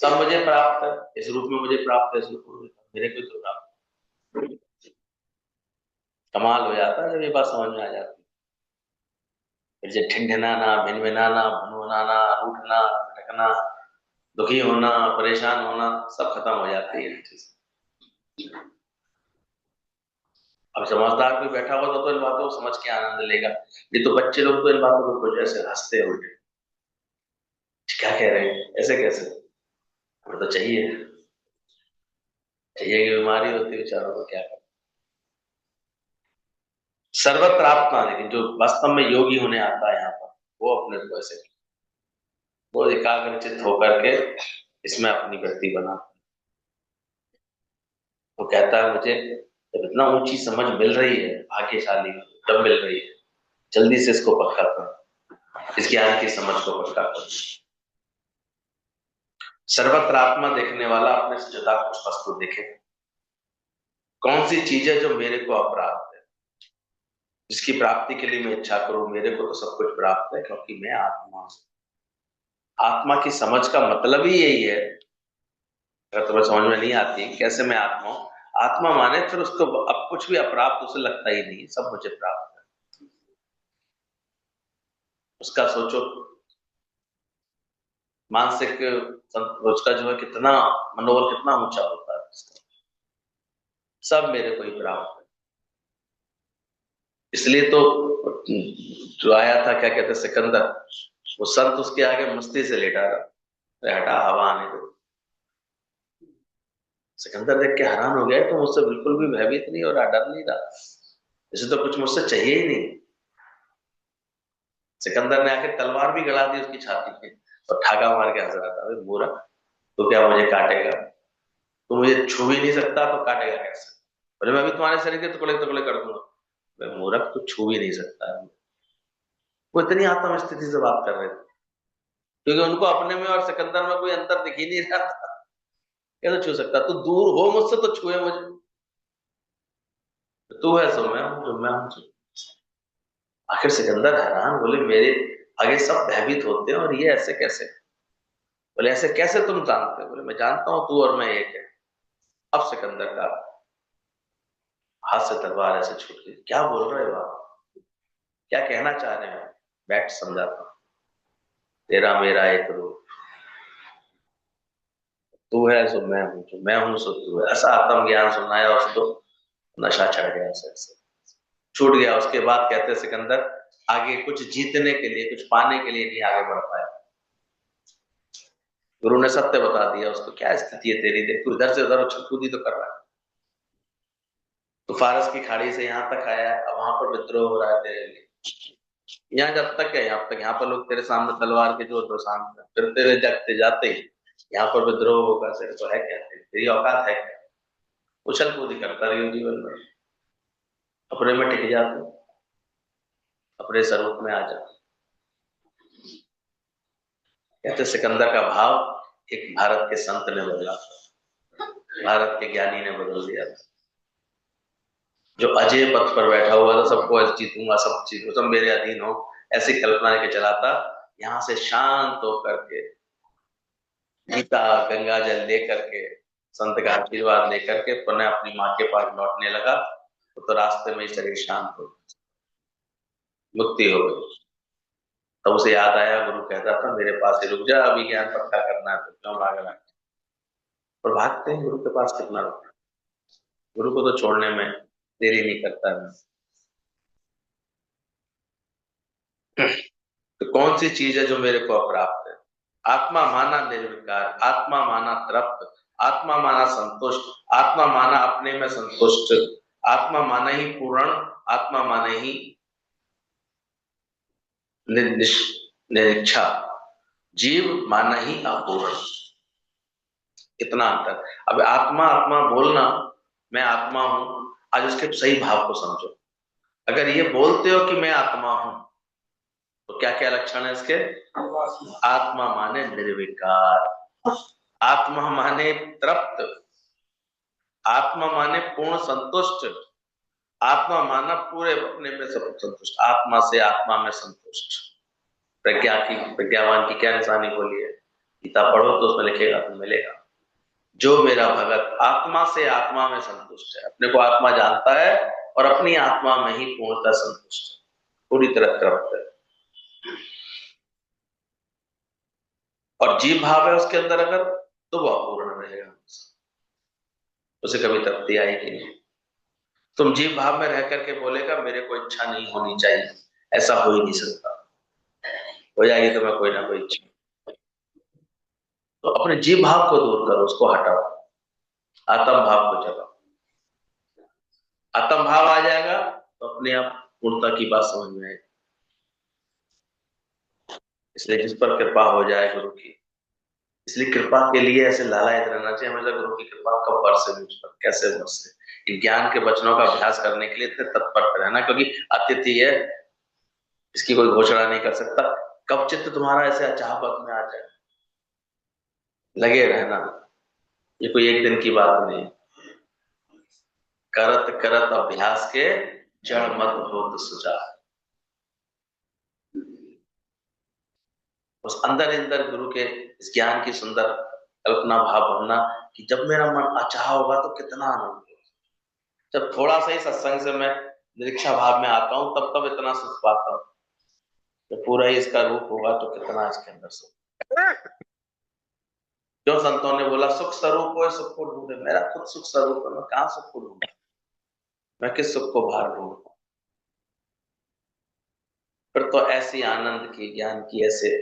सब मुझे प्राप्त है, इस रूप में मुझे प्राप्त है, इस रूप में मेरे को तो प्राप्त। कमाल हो जाता है जब ये बात समझ में आ जाती है। फिर जो ठिनठिनाना, भिनभिनाना, भुनभुनाना, उठना, भटकना, दुखी होना, परेशान होना, सब खत्म हो जाती है चीज। अब समझदार कोई बैठा होगा तो इन बातों को समझ के आनंद लेगा। ये तो बच्चे लोग तो इन बातों को कुछ ऐसे हंसते हैं उल्टे, क्या कह रहे हैं, ऐसे कैसे? हमें तो चाहिए, चाहिए कि बीमारी होती है बेचारों को, क्या करें? सर्वत्र आत्मा, लेकिन जो वास्तव में योगी होने आता है यहाँ पर, वो अपने को ऐसे, वो एकाग्रचित होकर के इसमें अपनी गति बना। वो कहता है मुझे जब इतना ऊंची समझ मिल रही है, भाग्यशाली जब मिल रही है, जल्दी से इसको पक्का कर, इस ज्ञान की समझ को पक्का कर। सर्वत्र आत्मा देखने वाला अपने से जुदा कुछ वस्तु देखे। कौन सी चीज है जो मेरे को अप्राप्त है, जिसकी प्राप्ति के लिए मैं इच्छा करूं? मेरे को तो सब कुछ प्राप्त है क्योंकि मैं आत्मा हूं। आत्मा की समझ का मतलब ही यही है। अगर तुम्हें समझ में नहीं आती कैसे मैं आत्मा हूं, आत्मा माने फिर उसको अब कुछ भी अप्राप्त उसे लगता ही नहीं, सब मुझे प्राप्त है। उसका सोचो मानसिक उसका जो है कितना मनोबल कितना ऊंचा होता है उसका। सब मेरे को ही प्राप्त है। इसलिए तो जो आया था क्या कहते सिकंदर, वो संत उसके आगे मस्ती से लेटा रहा, अरे हटा हवा आने दो। सिकंदर देख के हैरान हो गया, तो मुझसे बिल्कुल भी भयभीत नहीं हो रहा, डर नहीं रहा, इसे तो कुछ मुझसे चाहिए ही नहीं। सिकंदर ने आके तलवार भी गड़ा दी उसकी छाती पे और ठाका मार के हंस रहा था, अरे मूर्ख, तो क्या मुझे काटेगा? तो मुझे छू भी नहीं सकता तो काटेगा कैसे? बोले मैं भी तुम्हारे शरीर के टुकड़े टुकड़े कर दूंगा। मैं मूर्ख, तो छू भी नहीं सकता है। वो इतनी आत्म स्थिति से बात कर रहे थे क्योंकि उनको अपने में और सिकंदर में कोई अंतर दिख ही नहीं रहा था। कैसे छू सकता? तू दूर हो मुझसे तो छुए मुझे, तू है सो मैं हूं, जो मैं हूं सो। आखिर सिकंदर हैरान, बोले मेरे आगे सब भयभीत होते हैं और ये ऐसे कैसे? बोले ऐसे कैसे तुम जानते हो? बोले मैं जानता हूं तू और मैं एक है। अब सिकंदर का हाथ से तलवार ऐसे छूट गई। क्या बोल रहे हो आप, क्या कहना चाह रहे हैं? बैठ समझाता हूं, तेरा मेरा एक रूप, तू है सो मैं हूं, जो मैं हूं सो तू है। ऐसा आत्म ज्ञान सुनाया उसको, नशा चढ़ गया ऐसे, छूट गया। उसके बाद कहते सिकंदर आगे कुछ जीतने के लिए, कुछ पाने के लिए नहीं आगे बढ़ पाया। गुरु ने सत्य बता दिया उसको, क्या स्थिति है तेरी, देख तू इधर से उधर उछल कूदी तो कर रहा है, तो फारस की खाड़ी से यहाँ तक आया, अब वहां पर विद्रोह हो रहा है तेरे लिए। यहाँ जब तक है, यहाँ तक यहाँ पर लोग तेरे सामने तलवार के जोर सामने, फिर तेरे जगते जाते ही यहाँ पर विद्रोह होगा, तेरे को है क्या, तेरी औकात है क्या? उछल कूद करता रही जीवन में, अपने में टिक जा तू, अपने स्वरूप में आ जा। कहते सिकंदर का भाव एक भारत के संत ने बदला, भारत के ज्ञानी ने बदल दिया था। जो अजय पथ पर बैठा हुआ था, सबको जीतूंगा, सब चीजों सब मेरे अधीन हो, ऐसी कल्पना के चलाता, यहाँ से शांत होकर के गीता गंगा जल लेकर के संत का आशीर्वाद लेकर के पुनः अपनी माँ के पास लौटने लगा, तो रास्ते में शरीर शांत हो, मुक्ति हो गई। तब उसे याद आया, गुरु कहता था मेरे पास ही रुक जा, अभी ज्ञान पक्का करना है तो क्यों भागना। और भागते हैं गुरु के पास कितना रुकना, गुरु को तो छोड़ने में देरी नहीं करता है। तो कौन सी चीज है जो मेरे को अप्राप्त है? आत्मा माना निर्विकार, आत्मा माना तृप्त, आत्मा माना संतुष्ट, आत्मा माना अपने में संतुष्ट, आत्मा माना ही पूर्ण, आत्मा माने ही निरीक्षा, जीव माना ही अपूर्ण। इतना अंतर। अब आत्मा आत्मा बोलना, मैं आत्मा हूं, आज उसके सही भाव को समझो। अगर ये बोलते हो कि मैं आत्मा हूं, तो क्या क्या लक्षण है इसके? आत्मा माने निर्विकार, आत्मा माने तृप्त, आत्मा माने पूर्ण संतुष्ट, आत्मा माना पूरे अपने में सब संतुष्ट, आत्मा से आत्मा में संतुष्ट। प्रज्ञावान की क्या निशानी बोली है? गीता पढ़ो तो उसमें लिखेगा, तो मिलेगा। जो मेरा भगत आत्मा से आत्मा में संतुष्ट है, अपने को आत्मा जानता है और अपनी आत्मा में ही पूर्णतः संतुष्ट है, पूरी तरह तृप्त है। और जीव भाव है उसके अंदर अगर, तो वह अपूर्ण रहेगा, उसे कभी तृप्ति आएगी नहीं। तुम जीव भाव में रह करके बोलेगा मेरे को इच्छा नहीं होनी चाहिए, ऐसा हो ही नहीं सकता। हो जाएगी तो मैं कोई ना कोई इच्छा। तो अपने जीव भाव को दूर करो, उसको हटाओ, आत्म भाव को जगाओ। आत्म भाव आ जाएगा तो अपने आप पूर्णता की बात समझ में आएगी। इसलिए जिस पर कृपा हो जाए गुरु की, इसलिए कृपा के लिए ऐसे लालायित रहना चाहिए हमेशा, गुरु की कृपा कब बरसे मुझ पर, कैसे बरसे। इन ज्ञान के वचनों का अभ्यास करने के लिए इतने तत्पर रहना, क्योंकि अतिथि है, इसकी कोई घोषणा नहीं कर सकता। कब चित्त तुम्हारा ऐसे अचाहक में आ जाए, लगे रहना, ये कोई एक दिन की बात नहीं। करत करत अभ्यास के जड़ मत होत सुजा। उस अंदर अंदर गुरु के इस ज्ञान की सुंदर कल्पना भाव बनना कि जब मेरा मन अचाह होगा तो कितना आनंद होगा। जब थोड़ा सा ही सत्संग से मैं निरीक्षा भाव में आता हूं, तब तब इतना सुख पाता हूं। जब पूरा ही इसका रूप होगा तो कितना इसके अंदर सुख। जो संतों ने बोला सुख स्वरूप हो, सुख को ढूंढे, मेरा खुद सुख स्वरूप है, मैं कहां सुख को ढूंढूं, मैं किस सुख को बाहर ढूंढूं। फिर तो ऐसी आनंद की, ज्ञान की ऐसे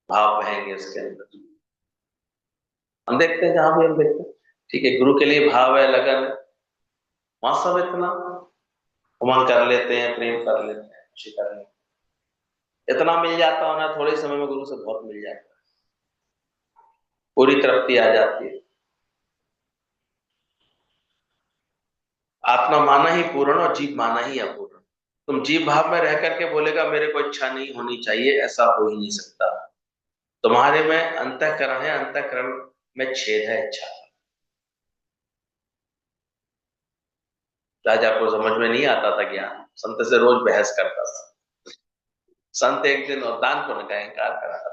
भाव बहेंगे उसके अंदर। हम देखते हैं जहां भी हम देखते हैं, ठीक है, गुरु के लिए भाव है, लगन है, वहां सब इतना उमंग कर लेते हैं, प्रेम कर लेते हैं, खुशी कर लेते हैं। इतना मिल जाता होना, थोड़े समय में गुरु से बहुत मिल जाता है, पूरी तृप्ति आ जाती है। आत्मा माना ही पूर्ण और जीव माना ही अपूर्ण। तुम जीव भाव में रह करके बोलेगा मेरे को इच्छा नहीं होनी चाहिए, ऐसा हो ही नहीं सकता। तुम्हारे में अंतःकरण है, अंतःकरण में छेद है इच्छा। राजा को समझ में नहीं आता था ज्ञान, संत से रोज बहस करता था। संत एक दिन, और दान पुण्य का इंकार करा था,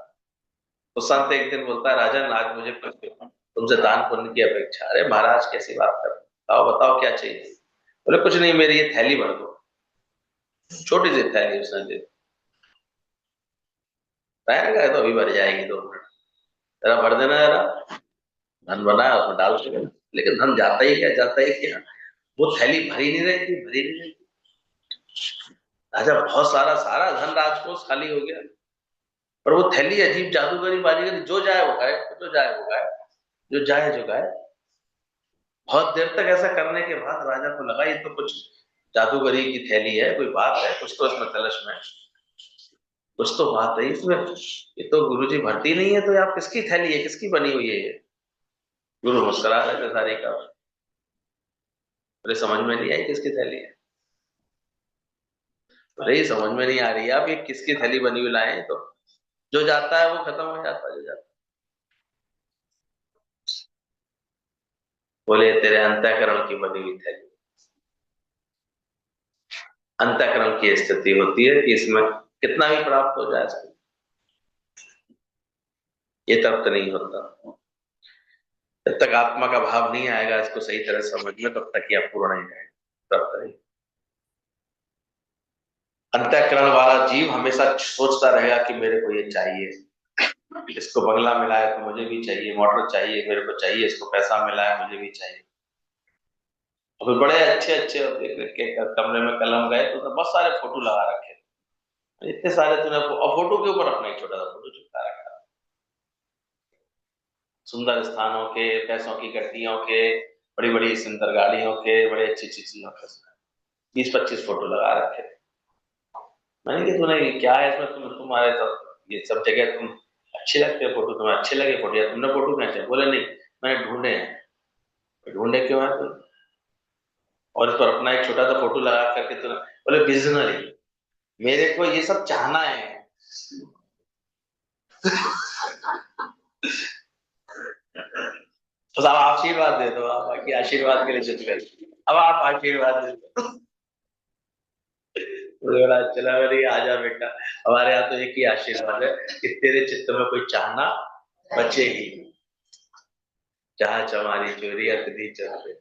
तो संत एक दिन बोलता है राजन आज मुझे कुछ तुमसे दान पुण्य की अपेक्षा। अरे महाराज कैसी बात कर, बताओ बताओ क्या चाहिए। बोले कुछ नहीं, मेरी ये थैली भर दो। छोटी सी थैली उसने दे, गए तो अभी भर जाएगी 2 मिनट, जरा भर देना जरा। धन बनाया उसमें डाल के, लेकिन धन जाता ही क्या, जाता ही क्या, वो थैली भरी नहीं रही थी, भरी नहीं रही थी। राजा बहुत सारा सारा धन राजकोष खाली हो गया, पर वो थैली अजीब जादूगरी बाजीगरी, जो जाए वो गाए, जो जाए वो गाए, जो जाए जो गाए। बहुत देर तक ऐसा करने के बाद राजा को लगा ये तो कुछ जादूगरी की थैली है, कोई बात है, कुछ तो इसमें कलश में कुछ तो बात है इसमें। ये तो गुरुजी भरती नहीं है, तो आप किसकी थैली है, किसकी बनी हुई है ये? गुरु मुस्कुरा रहे थे सारी का, अरे समझ में नहीं आई किसकी थैली है? अरे समझ में नहीं आ रही है, आप ये किसकी थैली बनी हुई लाए हैं? तो जो जाता है वो खत्म हो जाता है, जो जाता है। बोले तेरे अंतःकरण की बनी हुई थैली। अंतःकरण की स्थिति होती है कि इसमें कितना भी प्राप्त हो जाए इसको, ये तब नहीं होता। जब तक आत्मा का भाव नहीं आएगा इसको सही तरह समझ में, तब तक ये अपूर्ण ही रहेगा, तब तक। अंतःकरण वाला जीव हमेशा सोचता रहेगा कि मेरे को ये चाहिए, इसको बंगला मिला है तो मुझे भी चाहिए, मोटर चाहिए मेरे को चाहिए, इसको पैसा मिला है मुझे भी चाहिए। अभी बड़े अच्छे अच्छे कमरे में कलम गए तो बहुत सारे फोटो लगा रखे, इतने सारे तूने, और फोटो के ऊपर अपना एक छोटा सा फोटो चिपका रखा, सुंदर स्थानों के, पैसों की गड्डियों के, बड़ी बड़ी सुंदर गाड़ियों के, बड़े अच्छी अच्छी चीजों के, 20-25 फोटो लगा रखे। मैंने कि तूने ये क्या है इसमें, तुम्हारे तो ये सब जगह तुम अच्छे लगते हो फोटो, तुम्हें अच्छे लगे फोटो, या तुमने फोटो खींचे? बोले नहीं, मैंने ढूंढे हैं। ढूंढे क्यों है तुम? और इस पर अपना एक छोटा सा फोटो लगा करके तुमने, बोले विजनरी, मेरे को ये सब चाहना है। बस आप आशीर्वाद दे दो, आप बाकी आशीर्वाद के लिए चित गए, अब आप आशीर्वाद दे दो। मुझे बड़ा अच्छा लगा, बोले आजा बेटा, हमारे यहाँ तो एक ही आशीर्वाद है कि तेरे चित्त में कोई चाहना बचेगी, जहां चमारी चोरी अतरी चलते।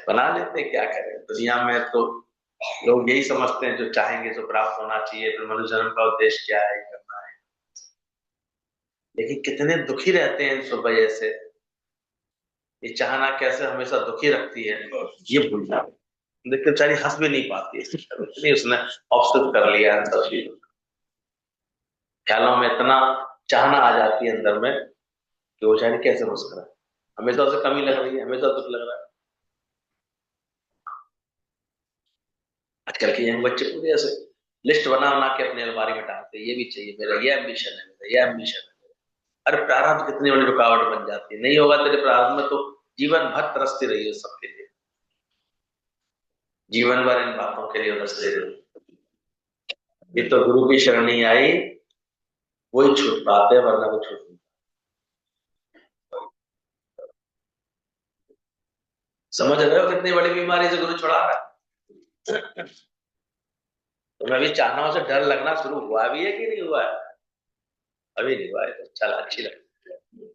बना लेते, क्या करें दुनिया में तो लोग यही समझते हैं जो चाहेंगे सो प्राप्त होना चाहिए, फिर मनुष्य जन्म का उद्देश्य क्या है, करना है। लेकिन कितने दुखी रहते हैं इस वजह से, ये चाहना कैसे हमेशा दुखी रखती है, ये भूल जाओ। देखते बेचारी हंस भी नहीं पाती है, इतनी उसने ऑब्सेस कर लिया है सब चीजों, ख्यालों में इतना चाहना आ जाती है अंदर में कि वो बेचारी कैसे मुस्कुराए, हमेशा उसे कमी लग रही है, हमेशा दुख लग रहा है। आजकल के यंग बच्चे पूरे ऐसे लिस्ट बना बना के अपने अलमारी में डालते हैं, ये भी चाहिए मेरा, ये एम्बिशन है मेरा, ये एम्बिशन है। अरे प्रारब्ध कितनी बड़ी रुकावट बन जाती है, नहीं होगा तेरे प्रारब्ध में तो जीवन भर तरसती रही है सबके लिए, जीवन भर इन बातों के लिए तरसती रही। ये तो गुरु की शरणी आई, वही छूट पाते हैं, वरना को छूट नहीं। समझ रहे हो कितनी बड़ी बीमारी से गुरु छुड़ा रहा है? तो मैं भी चाहना से डर लगना शुरू हुआ भी है कि नहीं हुआ है? अभी नहीं हुआ है, तो चल अच्छी लगती है।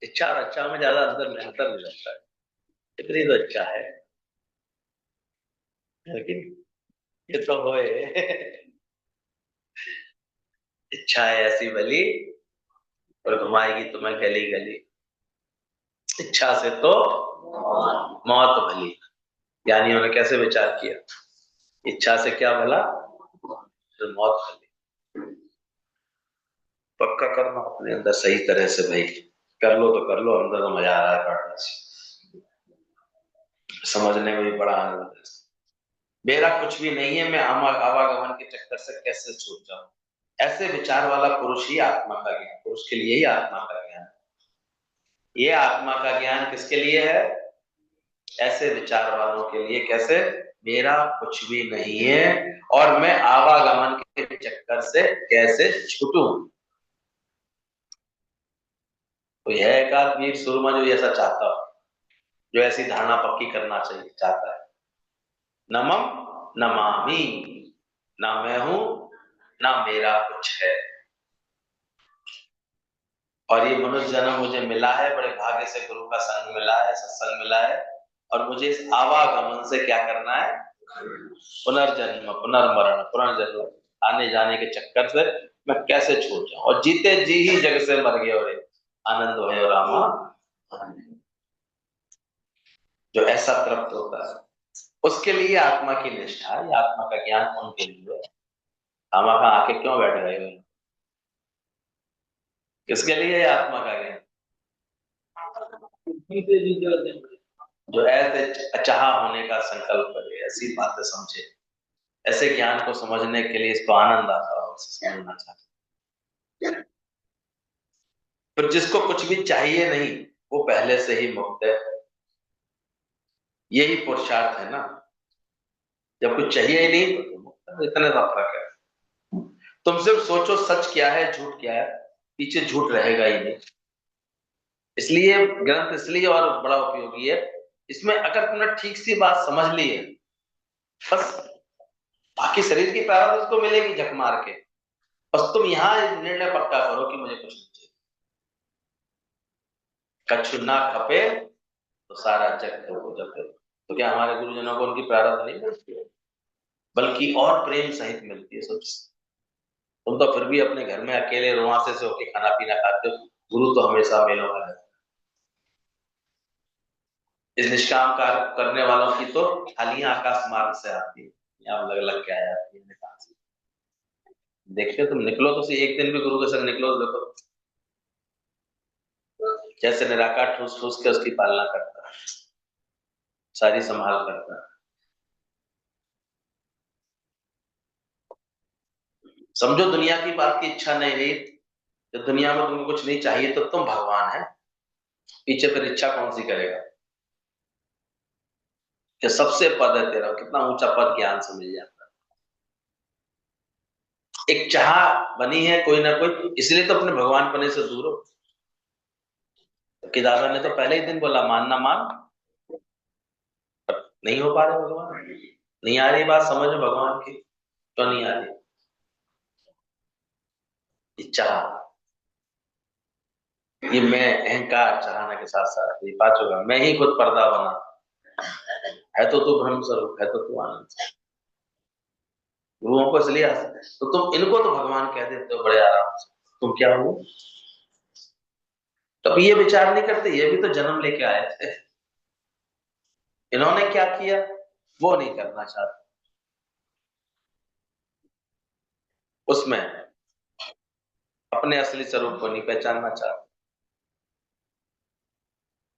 इच्छा और अच्छा में ज्यादा अंतर नहीं लगता है, इतनी तो अच्छा है, लेकिन ये तो होए। इच्छा है ऐसी भली और घुमाएगी तुम्हें गली गली, इच्छा से तो मौत भली। ज्ञानियों ने कैसे विचार किया, इच्छा से क्या भला, तो मौत भली। पक्का करना अपने अंदर सही तरह से भाई, कर लो तो कर लो, अंदर तो मजा आ रहा है पढ़ने से, समझने में भी बड़ा आनंद है। मेरा कुछ भी नहीं है, मैं आवागमन के चक्कर से कैसे छूट जाऊं, ऐसे विचार वाला पुरुष ही आत्मा का ज्ञान, पुरुष के लिए ही आत्मा का ज्ञान। ये आत्मा का ज्ञान किसके लिए है? ऐसे विचार वालों के लिए, कैसे, मेरा कुछ भी नहीं है और मैं आवागमन के चक्कर से कैसे छूटूं। तो यह एक आध वीर सुरमा जो ऐसा चाहता हो, जो ऐसी धारणा पक्की करना चाहिए चाहता है, नमम नमामि, ना मैं हूं ना मेरा कुछ है, और ये मनुष्य जन्म मुझे मिला है, बड़े भाग्य से गुरु का संग मिला है, सत्संग मिला है, और मुझे इस आवागमन से क्या करना है, पुनर्जन्म पुनर्मरण पुनर्जन्म, आने जाने के चक्कर से मैं कैसे छूट जाऊं, और जीते जी ही जग से मर गए हो, आनंद हो रामा। जो ऐसा तृप्त होता है उसके लिए आत्मा की निष्ठा, या आत्मा का ज्ञान उनके लिए। हम आके क्यों बैठ गए हो? किसके लिए है आत्मा का ज्ञान? इनसे भी जरूरत है। जो ऐसे अचाहा होने का संकल्प करे, ऐसी बातें समझे, ऐसे ज्ञान को समझने के लिए इसको आनंद आता है, उसे समझना चाहते। पर जिसको कुछ भी चाहिए नहीं, वो पहले से ही मुक्त है। यही पुरुषार्थ है ना। जब कुछ चाहिए ही नहीं तो तुम मुक्त है। इतने सा फर्क है। तुम सिर्फ सोचो सच क्या है, झूठ क्या है, पीछे झूठ रहेगा ही नहीं। इसलिए ग्रंथ इसलिए और बड़ा उपयोगी है। इसमें अगर तुमने ठीक सी बात समझ ली है, बस बाकी शरीर की प्रारब्ध उसको मिलेगी झक मार के। बस तुम यहां निर्णय पक्का करो कि मुझे कुछ नहीं चाहिए। कछु ना खपे तो सारा जग तो जपे। तो क्या हमारे गुरुजनों को उनकी प्रारब्ध नहीं मिलती है, बल्कि और प्रेम सहित मिलती है सबसे। तुम तो फिर भी अपने घर में अकेले रुआंसे से होके खाना पीना खाते हो, गुरु तो हमेशा मेलों में रहते हैं। इस निष्काम कार्य करने वालों की तो थालियां आकाश मार्ग से आती है, यहाँ अलग अलग क्या आती है। देखते तुम निकलो तो सही, एक दिन भी गुरु के संग निकलो तो देखो जैसे निराकार ठूस ठूस के उसकी पालना करता है, सारी संभाल करता है। समझो दुनिया की बात की इच्छा नहीं रही, तो दुनिया में तुमको कुछ नहीं चाहिए तो तुम भगवान है, पीछे फिर इच्छा कौन सी करेगा। कि सबसे पद है तेरा, कितना ऊंचा पद ज्ञान से मिल जाता है। एक चाह बनी है कोई ना कोई, इसलिए तो अपने भगवान पने से दूर हो। केदार ने तो पहले ही दिन बोला मान ना मान, नहीं हो पा रहे भगवान, नहीं आ रही बात समझ में भगवान की। क्यों नहीं आ रही? इच्छा, ये मैं अहंकार चाहना के साथ साथ ये पांचों मैं ही खुद पर्दा बना, है तो तू ब्रह्म स्वरूप, है तो तू आनंद। गुरुओं को इसलिए तो तुम इनको तो भगवान कह देते हो बड़े आराम से, तुम क्या हो? तो ये विचार नहीं करते ये भी तो जन्म लेके आए थे, इन्होंने क्या किया वो नहीं करना चाहते। उसमें अपने असली स्वरूप को नहीं पहचानना चाहते।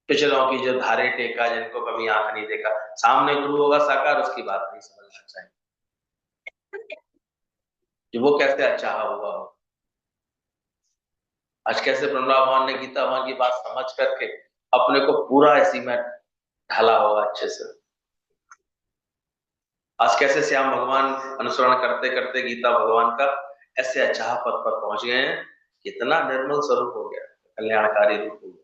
पिछलों की जो धारे टेका, जिनको कभी आंख नहीं देखा, सामने गुरु होगा साकार, उसकी बात नहीं समझना चाहिए कि वो कैसे अच्छा हुआ हो। आज कैसे ब्रह्मा भगवान ने गीता भगवान की बात समझ करके अपने को पूरा इसी में ढाला होगा अच्छे से। आज कैसे श्याम भगवान अनुसरण करते करते गीता भगवान का ऐसे अचाह पद पर पहुंच गए हैं, कितना निर्मल स्वरूप हो गया, कल्याणकारी रूप हो गया।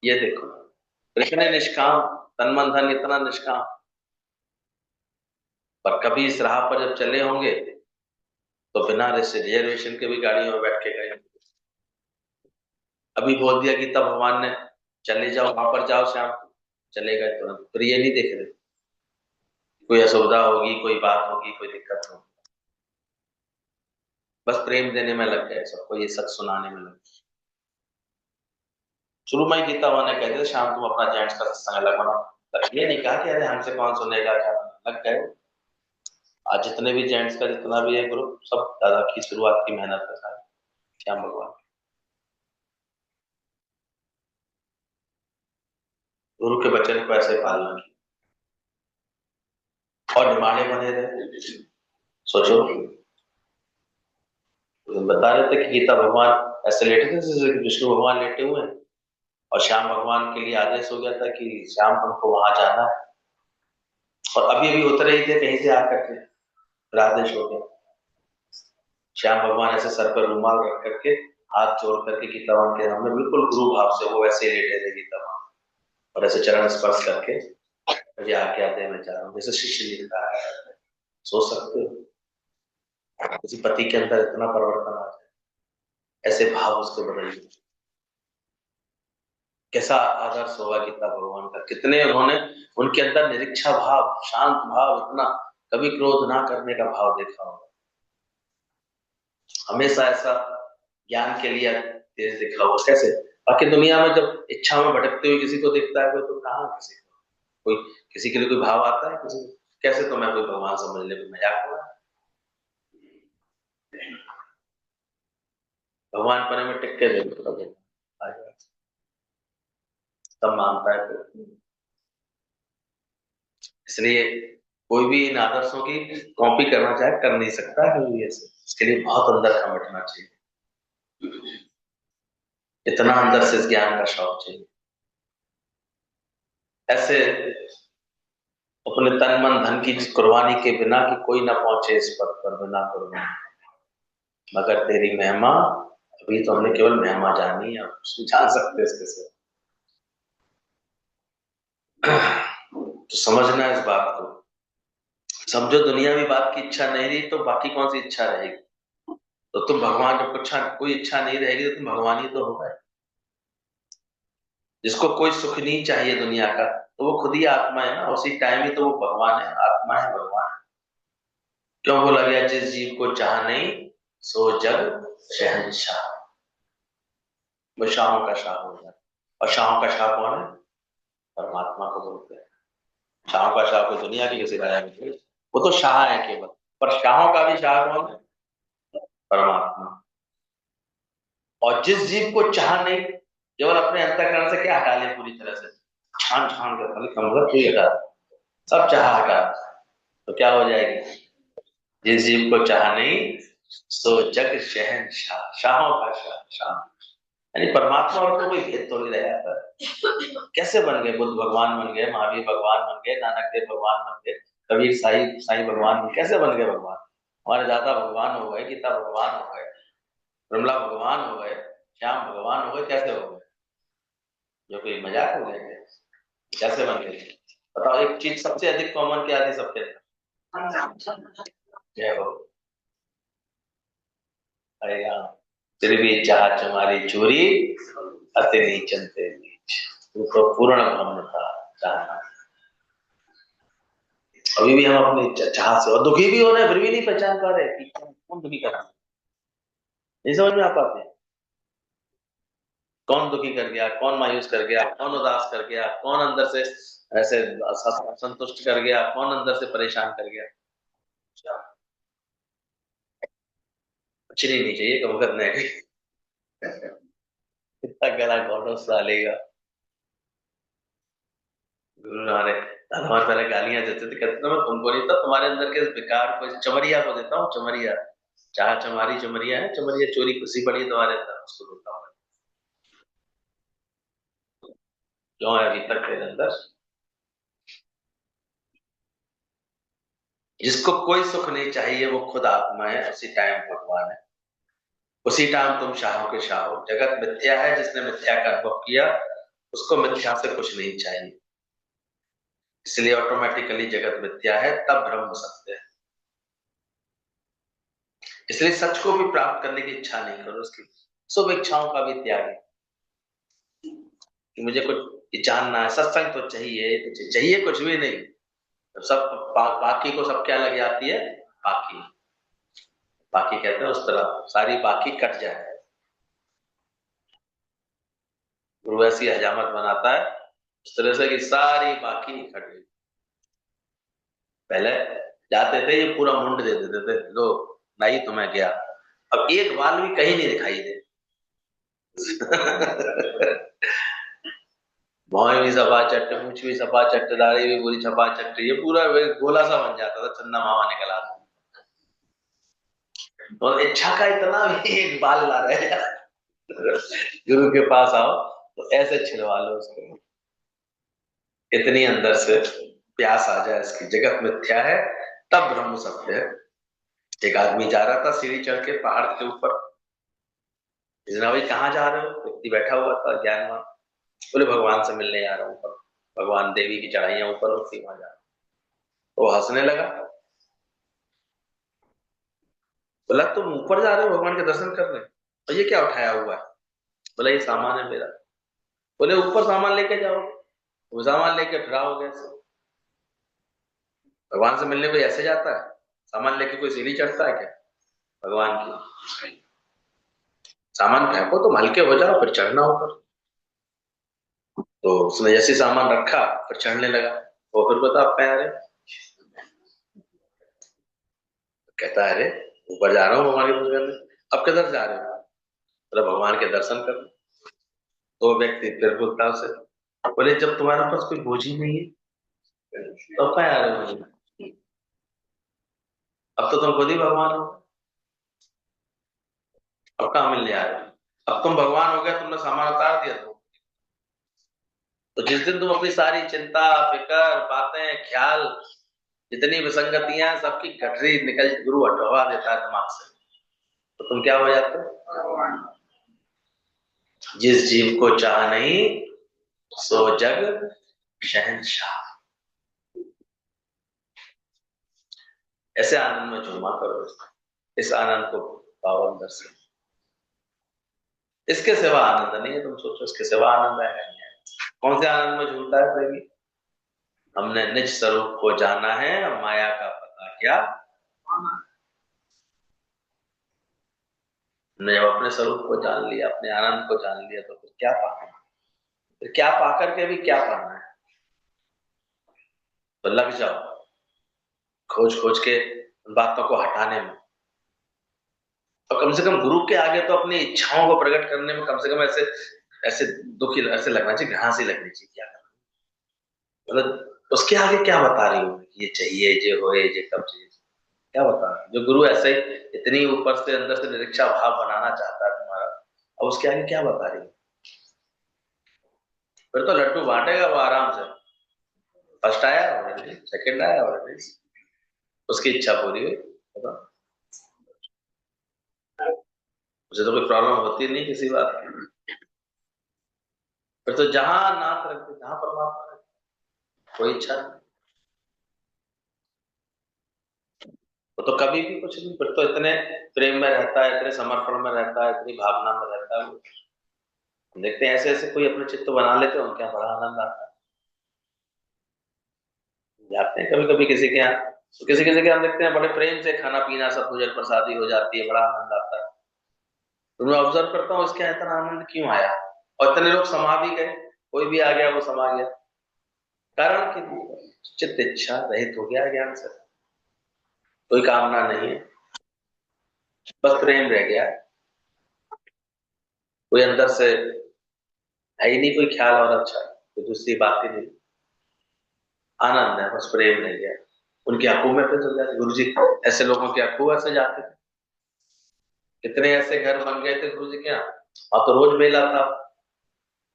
ये देखो कृष्ण निष्काम, तन मन धन इतना निष्काम, पर कभी इस राह पर जब चले होंगे तो बिना रिजर्वेशन के भी गाड़ियों में बैठ के गए। अभी बोल दिया गीता भगवान ने चले जाओ वहां पर जाओ श्याम, चले गए तुरंत। फिर ये नहीं देख रहे कोई असुविधा होगी, कोई बात होगी, कोई दिक्कत होगी, बस प्रेम देने में लग गए, सबको ये सच सुनाने में लग गए। शुरू में ही गीता ने कह दिया शाम तुम अपना जेंट्स का सत्संग अलग बनाओ, ये नहीं कहा कि अरे हमसे कौन सुनेगा क्या, लग गए। आज जितने भी जेंट्स का जितना भी है ग्रुप, सब दादा की शुरुआत की मेहनत है सारी, श्याम भगवान। गुरु के वचन को ऐसे पालना की और निमाणे बने रहे। सोचो बता रहे थे कि गीता भगवान ऐसे लेटे थे जैसे विष्णु भगवान लेटे हुए हैं, और श्याम भगवान के लिए आदेश हो गया था कि श्याम तुमको वहां जाना है, और अभी अभी उतरे ही थे कहीं से आकर के, फिर आदेश हो गया। श्याम भगवान ऐसे सर पर रुमाल रख करके हाथ जोड़ करके गीता भगवान के सामने बिल्कुल गुरु भाव से वो वैसे ही लेटे थे गीता भगवान, और ऐसे चरण स्पर्श करके मुझे आज्ञा दे मैं जा रहा हूँ, जैसे शिष्य लिख रहा है। सोच सकते हो किसी पति के अंदर इतना परिवर्तन आ जाए, ऐसे भाव उसको बदल, कैसा आदर्श होगा गीता भगवान का। कितने उन्होंने उनके अंदर निरीक्षा भाव, शांत भाव, इतना कभी क्रोध ना करने का भाव देखा होगा, हमेशा ऐसा ज्ञान के लिए तेज दिखा हुआ। कैसे बाकी दुनिया में जब इच्छा में भटकते हुए किसी को दिखता है कोई, तो कहाँ किसी को कोई किसी के लिए कोई भाव आता है किसी को? कैसे तो मैं कोई भगवान समझ ले, कोई मजाक हो रहा है। भगवान पने में टिक के देखो, तब मानता है कोई। इसलिए कोई भी इन आदर्शों की कॉपी करना चाहे कर नहीं सकता है कभी ऐसे। इसके लिए बहुत अंदर का मिटना चाहिए, इतना अंदर से इस ज्ञान का शौक चाहिए। ऐसे अपने तन मन धन की कुर्बानी के बिना कि कोई ना पहुंचे इस पद पर बिना कुर्बानी, मगर तेरी महिमा अभी तो हमने केवल महिमा जानी है, जान सकते इसके से। तो समझना इस बात को, समझो दुनियावी बात की इच्छा नहीं रही तो बाकी कौन सी इच्छा रहेगी। तो तुम भगवान जब कुछ कोई इच्छा नहीं रहेगी तो तुम भगवान ही तो होगा। जिसको कोई सुख नहीं चाहिए दुनिया का, तो वो खुद ही आत्मा है ना, उसी टाइम ही तो वो भगवान है, आत्मा है भगवान। क्यों बोला गया जिस जीव को चाह नहीं सो जग शहंशाह। वो शाहों का शाह हो जाए, और शाहों का शाह कौन है? परमात्मा को बोलते हैं। शाहों का शाह को दुनिया की किसी राजा में, वो तो शाह है केवल, पर शाहों का भी शाह कौन है? परमात्मा। और जिस जीव को चाह नहीं, केवल अपने अंतःकरण से क्या हटा ले, पूरी तरह से छान छान कर खाली कमर कोई हटा, सब चाह हटा, तो क्या हो जाएगी? जिस जीव को चाह नहीं सो जग शहंशाह, शाहों का शाह, शाह। यानी परमात्मा और तो कोई भेद थोड़ी रह जाता है। कैसे बन गए? बुद्ध भगवान बन गए, महावीर भगवान बन गए, नानक देव भगवान बन गए, कबीर साई साई भगवान बन, कैसे बन गए भगवान? हमारे दादा भगवान हो गए, गीता भगवान हो गए, रमला भगवान हो गए, श्याम भगवान हो गए, कैसे हो गए? जो कोई मजाक हो गया क्या? कैसे बन गए? बताओ, एक चीज सबसे अधिक कॉमन क्या थी सबके अंदर? जय हो। अरे यार, फिर भी चाह चमारी चोरी अति नीचन ते नीच, वो तो पूर्ण ब्रह्म था चाहना। अभी भी हम अपनी चाह से और दुखी भी हो रहे हैं, फिर भी नहीं पहचान पा रहे कि कौन दुखी कर रहा है। नहीं समझ में आ पाते, कौन दुखी कर गया, कौन मायूस कर गया, कौन उदास कर गया, कौन अंदर से ऐसे असंतुष्ट कर गया, कौन अंदर से परेशान कर गया। कुछ नहीं चाहिए, कम करने की। इतना गला घोटो सालेगा। गुरु नानक हमारे पहले गालियां देते थे, कहते थे मैं तुमको नहीं था, तुम्हारे अंदर के इस बेकार को, चमरिया को देता हूँ, चमरिया। चाह चमारी चमरिया है, चमरिया चोरी खुशी पड़ी है तुम्हारे अंदर, उसको देता हूँ। क्यों है अभी तक तेरे अंदर? जिसको कोई सुख नहीं चाहिए वो खुद आत्मा है, उसी टाइम भगवान है, उसी टाइम तुम शाहों के शाह हो। जगत मिथ्या है, जिसने मिथ्या का अनुभव किया उसको मिथ्या से कुछ नहीं चाहिए, इसलिए ऑटोमेटिकली जगत मिथ्या है, तब ब्रह्म सत्य है। इसलिए सच को भी प्राप्त करने की इच्छा नहीं करो, उसकी शुभ इच्छाओं का भी त्याग है कि मुझे कुछ जानना है, सत्संग तो चाहिए, चाहिए कुछ भी नहीं। सब बाकी को सब क्या लग जाती है? बाकी, बाकी कहते हैं उस तरह सारी बाकी कट जाए। गुरु ऐसी हजामत बनाता है उस तरह से कि सारी बाकी कट गई। पहले जाते थे ये पूरा मुंड दे देते थे, लो नहीं तुम्हें गया, अब एक बाल भी कहीं नहीं दिखाई दे। भौं भी सपा चट्ट, मूछ भी सपा चट्ट, दाढ़ी भी पूरी छपा चट्ट, ये पूरा गोला सा बन जाता था, चंदा मामा निकल आता। और इच्छा का इतना भी एक बाल ला रहे हैं। गुरु के पास आओ तो ऐसे छिलवा लो उसको, इतनी अंदर से प्यास आ जाए इसकी, जगत मिथ्या है तब ब्रह्म सत्य है। एक आदमी जा रहा था सीढ़ी चढ़ के पहाड़ के ऊपर, भाई कहाँ जा रहे हो? व्यक्ति बैठा हुआ था ज्ञानवान, बोले भगवान से मिलने जा रहा हूँ ऊपर, भगवान देवी की चढ़ाइयां ऊपर होती वहां जा रहा हूं। तो हंसने लगा, बोला तुम ऊपर जा रहे हो भगवान के दर्शन करने, और ये क्या उठाया हुआ है? बोला ये सामान है मेरा। बोले ऊपर सामान लेके जाओ, वो सामान लेके फिरा हो गया। भगवान से मिलने कोई ऐसे जाता है? सामान लेके कोई सीढ़ी चढ़ता है क्या भगवान की? सामान फेंको तुम, हल्के हो जाओ, फिर चढ़ना ऊपर। तो उसने जैसे सामान रखा फिर चढ़ने लगा, वो फिर बता आप कहाँ? अरे कहता है अरे ऊपर जा रहा हूँ भगवान के दर्शन करने। अब किधर जा रहे हो? मतलब भगवान के दर्शन करने। तो व्यक्ति फिर बोलता उसे, बोले जब तुम्हारे पास कोई बोझ ही नहीं है तो क्या आ रहे हो मुझे? अब तो तुम खुद ही भगवान हो, अब कहाँ मिलने आ रहे हो? अब तुम भगवान हो गए, तुमने सामान उतार दिया तो जिस दिन तुम अपनी सारी चिंता, फिक्र, बातें, ख्याल, जितनी विसंगतियां सबकी गठरी निकल गुरु हटवा देता है दिमाग से, तो तुम क्या हो जाते हो? जिस जीव को चाह नहीं सो जग शहंशाह। ऐसे आनंद में झूमा करो, इस आनंद को पाओ अंदर से। इसके सिवा आनंद नहीं है। तुम सोचो इसके सिवा आनंद है नहीं है। कौन से आनंद में झूलता है प्रेमी? हमने निज स्वरूप को जाना है, माया का पता क्या। हमने जब अपने स्वरूप को जान लिया, अपने आनंद को जान लिया, तो फिर क्या पाना है? फिर क्या पाकर के भी क्या पाना है? तो लग जाओ खोज खोज के उन बातों को हटाने में। और कम से कम गुरु के आगे तो अपनी इच्छाओं को प्रकट करने में कम से कम ऐसे ऐसे दुखी ऐसे लगना चाहिए, घास ही लगनी चाहिए। क्या करना मतलब उसके आगे क्या बता रही हो? ये चाहिए, ये हो, ये कब चाहिए, क्या बता रहा है? जो गुरु ऐसे ही इतनी ऊपर से अंदर से निरीक्षा भाव बनाना चाहता है तुम्हारा, अब उसके आगे क्या बता रही है? फिर तो लड्डू बांटेगा वो आराम से। फर्स्ट आया ऑलरेडी, सेकंड आया ऑलरेडी, उसकी इच्छा पूरी हुई। मुझे तो कोई प्रॉब्लम होती नहीं किसी बात की। फिर तो जहां नाथ रख दे, जहां परमात्मा रख दे, कोई इच्छा नहीं। वो तो कभी भी कुछ नहीं, फिर तो इतने प्रेम में रहता है, इतने समर्पण में रहता है, इतनी भावना में रहता है। हम देखते हैं ऐसे ऐसे कोई अपने चित्त बना लेते हैं, उनके यहाँ बड़ा आनंद आता है। जाते हैं कभी कभी किसी के यहाँ, तो किसी किसी के हम देखते हैं बड़े प्रेम से खाना पीना सब भोजन प्रसादी हो जाती है, बड़ा आनंद आता है। तो मैं ऑब्जर्व करता हूँ इसके यहाँ इतना आनंद क्यों आया, और इतने लोग समा भी गए। कोई भी आ गया वो समा गया, कारण कि चित्त इच्छा रहित हो गया ज्ञान से। कोई कामना नहीं है, बस प्रेम रह गया। कोई अंदर से है ही नहीं कोई ख्याल और अच्छा, कोई दूसरी बात ही नहीं। आनंद है, बस प्रेम रह गया। उनकी आंखों में फिर चल जाती गुरु जी, ऐसे लोगों की आंखों ऐसे जाते थे। कितने ऐसे घर बन गए थे गुरु जी के यहाँ, और तो रोज मेला था।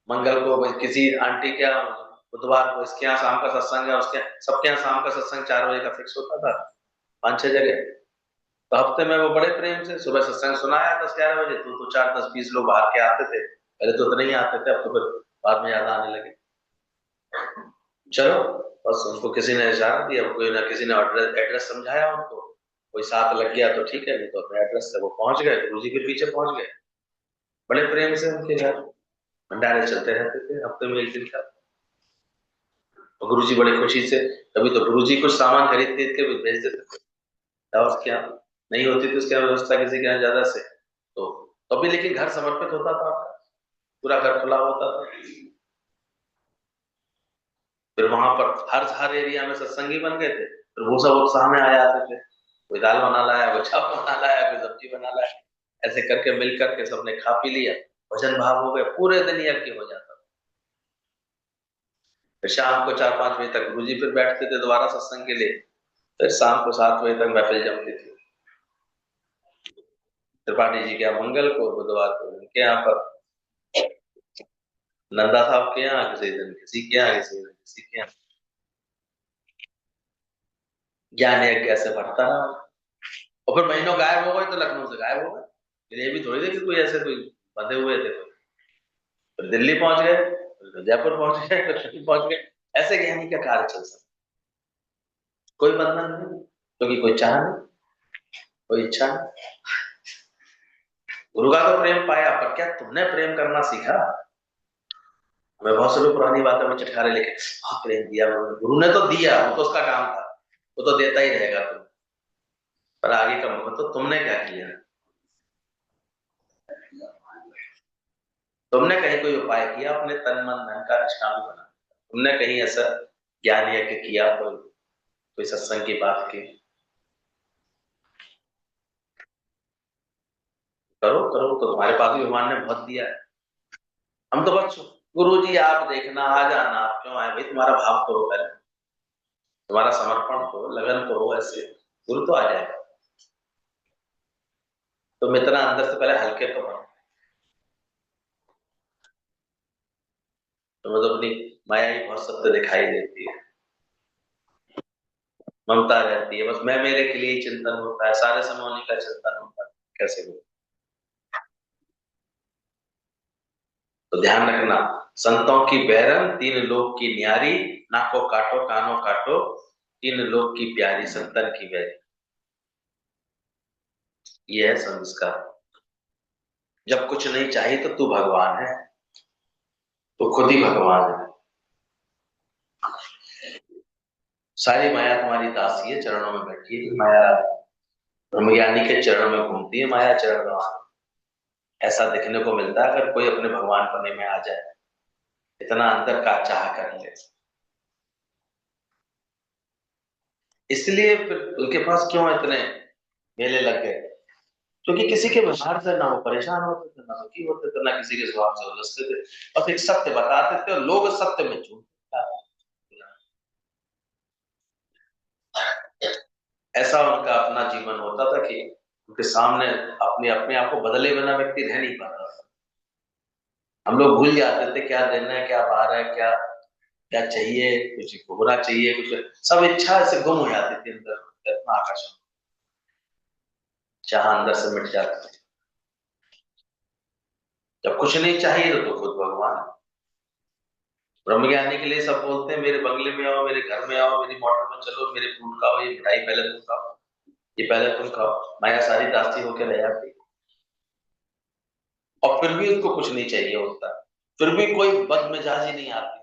मंगल को किसी आंटी के यहाँ, बुधवार को इसके यहाँ शाम का सत्संग है, उसके सबके यहाँ शाम का सत्संग 4 बजे का फिक्स होता था, 5-6 जगह। तो हफ्ते में वो बड़े प्रेम से सुबह सत्संग सुनाया 10-11 बजे, तो 4-10-20 लोग बाहर के आते थे। पहले तो उतने ही आते थे, अब तो फिर बाद में ज्यादा आने लगे। चलो, बस उनको किसी ने इशारा दिया, कोई ना किसी ने एड्रेस समझाया उनको, कोई साथ लग गया तो ठीक है, नहीं तो अपने एड्रेस से वो पहुंच गए, गुरु जी के पीछे पहुंच गए। बड़े प्रेम से उनके घर भंडारे चलते रहते थे, हफ्ते में एक दिन का। तो गुरु जी बड़ी खुशी से, कभी तो गुरु जी कुछ सामान खरीद खरीद के भी भेज देते थे। और क्या नहीं होती थी उसके यहाँ व्यवस्था किसी के यहाँ ज्यादा से, तो भी लेकिन घर समर्पित होता था, पूरा घर खुला होता था। फिर वहां पर हर एरिया में सत्संगी बन गए थे, फिर वो सब उत्साह में आ जाते थे। कोई दाल बना लाया, कोई चावल बना लाया, कोई सब्जी बना लाया, ऐसे करके मिल करके सबने खा पी लिया, भजन भाव हो गए, पूरे दिन यज्ञ हो जाता। फिर शाम को 4-5 बजे तक गुरु जी फिर बैठते थे दोबारा सत्संग के लिए। फिर शाम को 7 बजे तक महफिल जमती थी। त्रिपाठी जी के यहाँ मंगल को, बुधवार को उनके यहाँ पर, नंदा साहब के यहाँ किसी दिन किसी के यहाँ, किसी दिन किसी के यहाँ। ज्ञान यज्ञ ऐसे बढ़ता रहा। और फिर महीनों गायब हो गए तो लखनऊ से गायब हो गए। फिर ये भी थोड़ी देर कि कोई ऐसे कोई बंधे हुए थे। फिर दिल्ली पहुंच गए, फिर जयपुर पहुंच गए, फिर दिल्ली पहुंच गए। ऐसे ज्ञानी का कार्य चल सकता, कोई बंधन नहीं, क्योंकि कोई चाह नहीं, कोई इच्छा नहीं। गुरु का तो प्रेम पाया, पर क्या तुमने प्रेम करना सीखा? हमें बहुत से लोग पुरानी बातों में चटकारे लेके, हाँ प्रेम दिया गुरु ने, तो दिया, वो तो उसका काम था, वो तो देता ही रहेगा तुम, पर आगे का मुख तो तुमने क्या किया? तुमने कहीं कोई उपाय किया अपने तन मन धन का निष्काम बना? तुमने कहीं ऐसा ज्ञान यज्ञ किया, कोई सत्संग की बात की? करो करो, तो तुम्हारे पास भी भगवान ने बहुत दिया है। हम तो बस गुरुजी आप देखना, आ जाना, आप क्यों आए भाई, तुम्हारा भाव करो पहले, तुम्हारा समर्पण करो, लगन करो, ऐसे गुरु तो आ जाएगा। तुम इतना अंदर से पहले हल्के तो बनो। तुम्हें तो अपनी माया ही बहुत सत्य दिखाई देती है, ममता रहती है, बस मैं मेरे के लिए ही चिंतन होता है, सारे समय उन्हीं का चिंतन होता है, कैसे गुरु। तो ध्यान रखना, संतों की बैरन तीन लोक की न्यारी, नाको काटो कानो काटो तीन लोक की प्यारी, संतन की बैरी। ये है संस्कार। जब कुछ नहीं चाहिए तो तू भगवान है, तो खुद ही भगवान है। सारी माया तुम्हारी दासी है, चरणों में बैठी है माया, ब्रह्मज्ञानी के चरणों में घूमती है माया, चरण गंवा। ऐसा देखने को मिलता है अगर कोई अपने भगवान पने में आ जाए, इतना अंदर का चाह कर ले। इसलिए फिर उनके पास क्यों इतने मेले लग गए, क्योंकि किसी के व्यवहार से ना वो परेशान होते थे, ना दुखी होते थे, ना किसी के स्वभाव से उलझते थे, बस एक सत्य बताते थे और लोग सत्य में झूठ। ऐसा उनका अपना जीवन होता था कि उनके सामने अपने अपने आप को बदले बिना व्यक्ति रह नहीं पाता था। हम लोग भूल जाते थे क्या देना है, क्या बाहर है, क्या क्या चाहिए, कुछ होना चाहिए, कुछ सब इच्छा ऐसे गुम हो जाती थी अंदर, इतना आकर्षण चाह अंदर से मिट जाती थी। जब कुछ नहीं चाहिए तो खुद भगवान। ब्रह्मज्ञानी के लिए सब बोलते हैं मेरे बंगले में आओ, मेरे घर में आओ, मेरी मोटर में चलो, मेरे फ्रूट खाओ, ये मिठाई पहले तुम खाओ, ये पहले तुम खाओ, माया सारी दासी होकर रह जाती। और फिर भी उसको कुछ नहीं चाहिए होता, फिर भी कोई बदमिजाजी नहीं आती,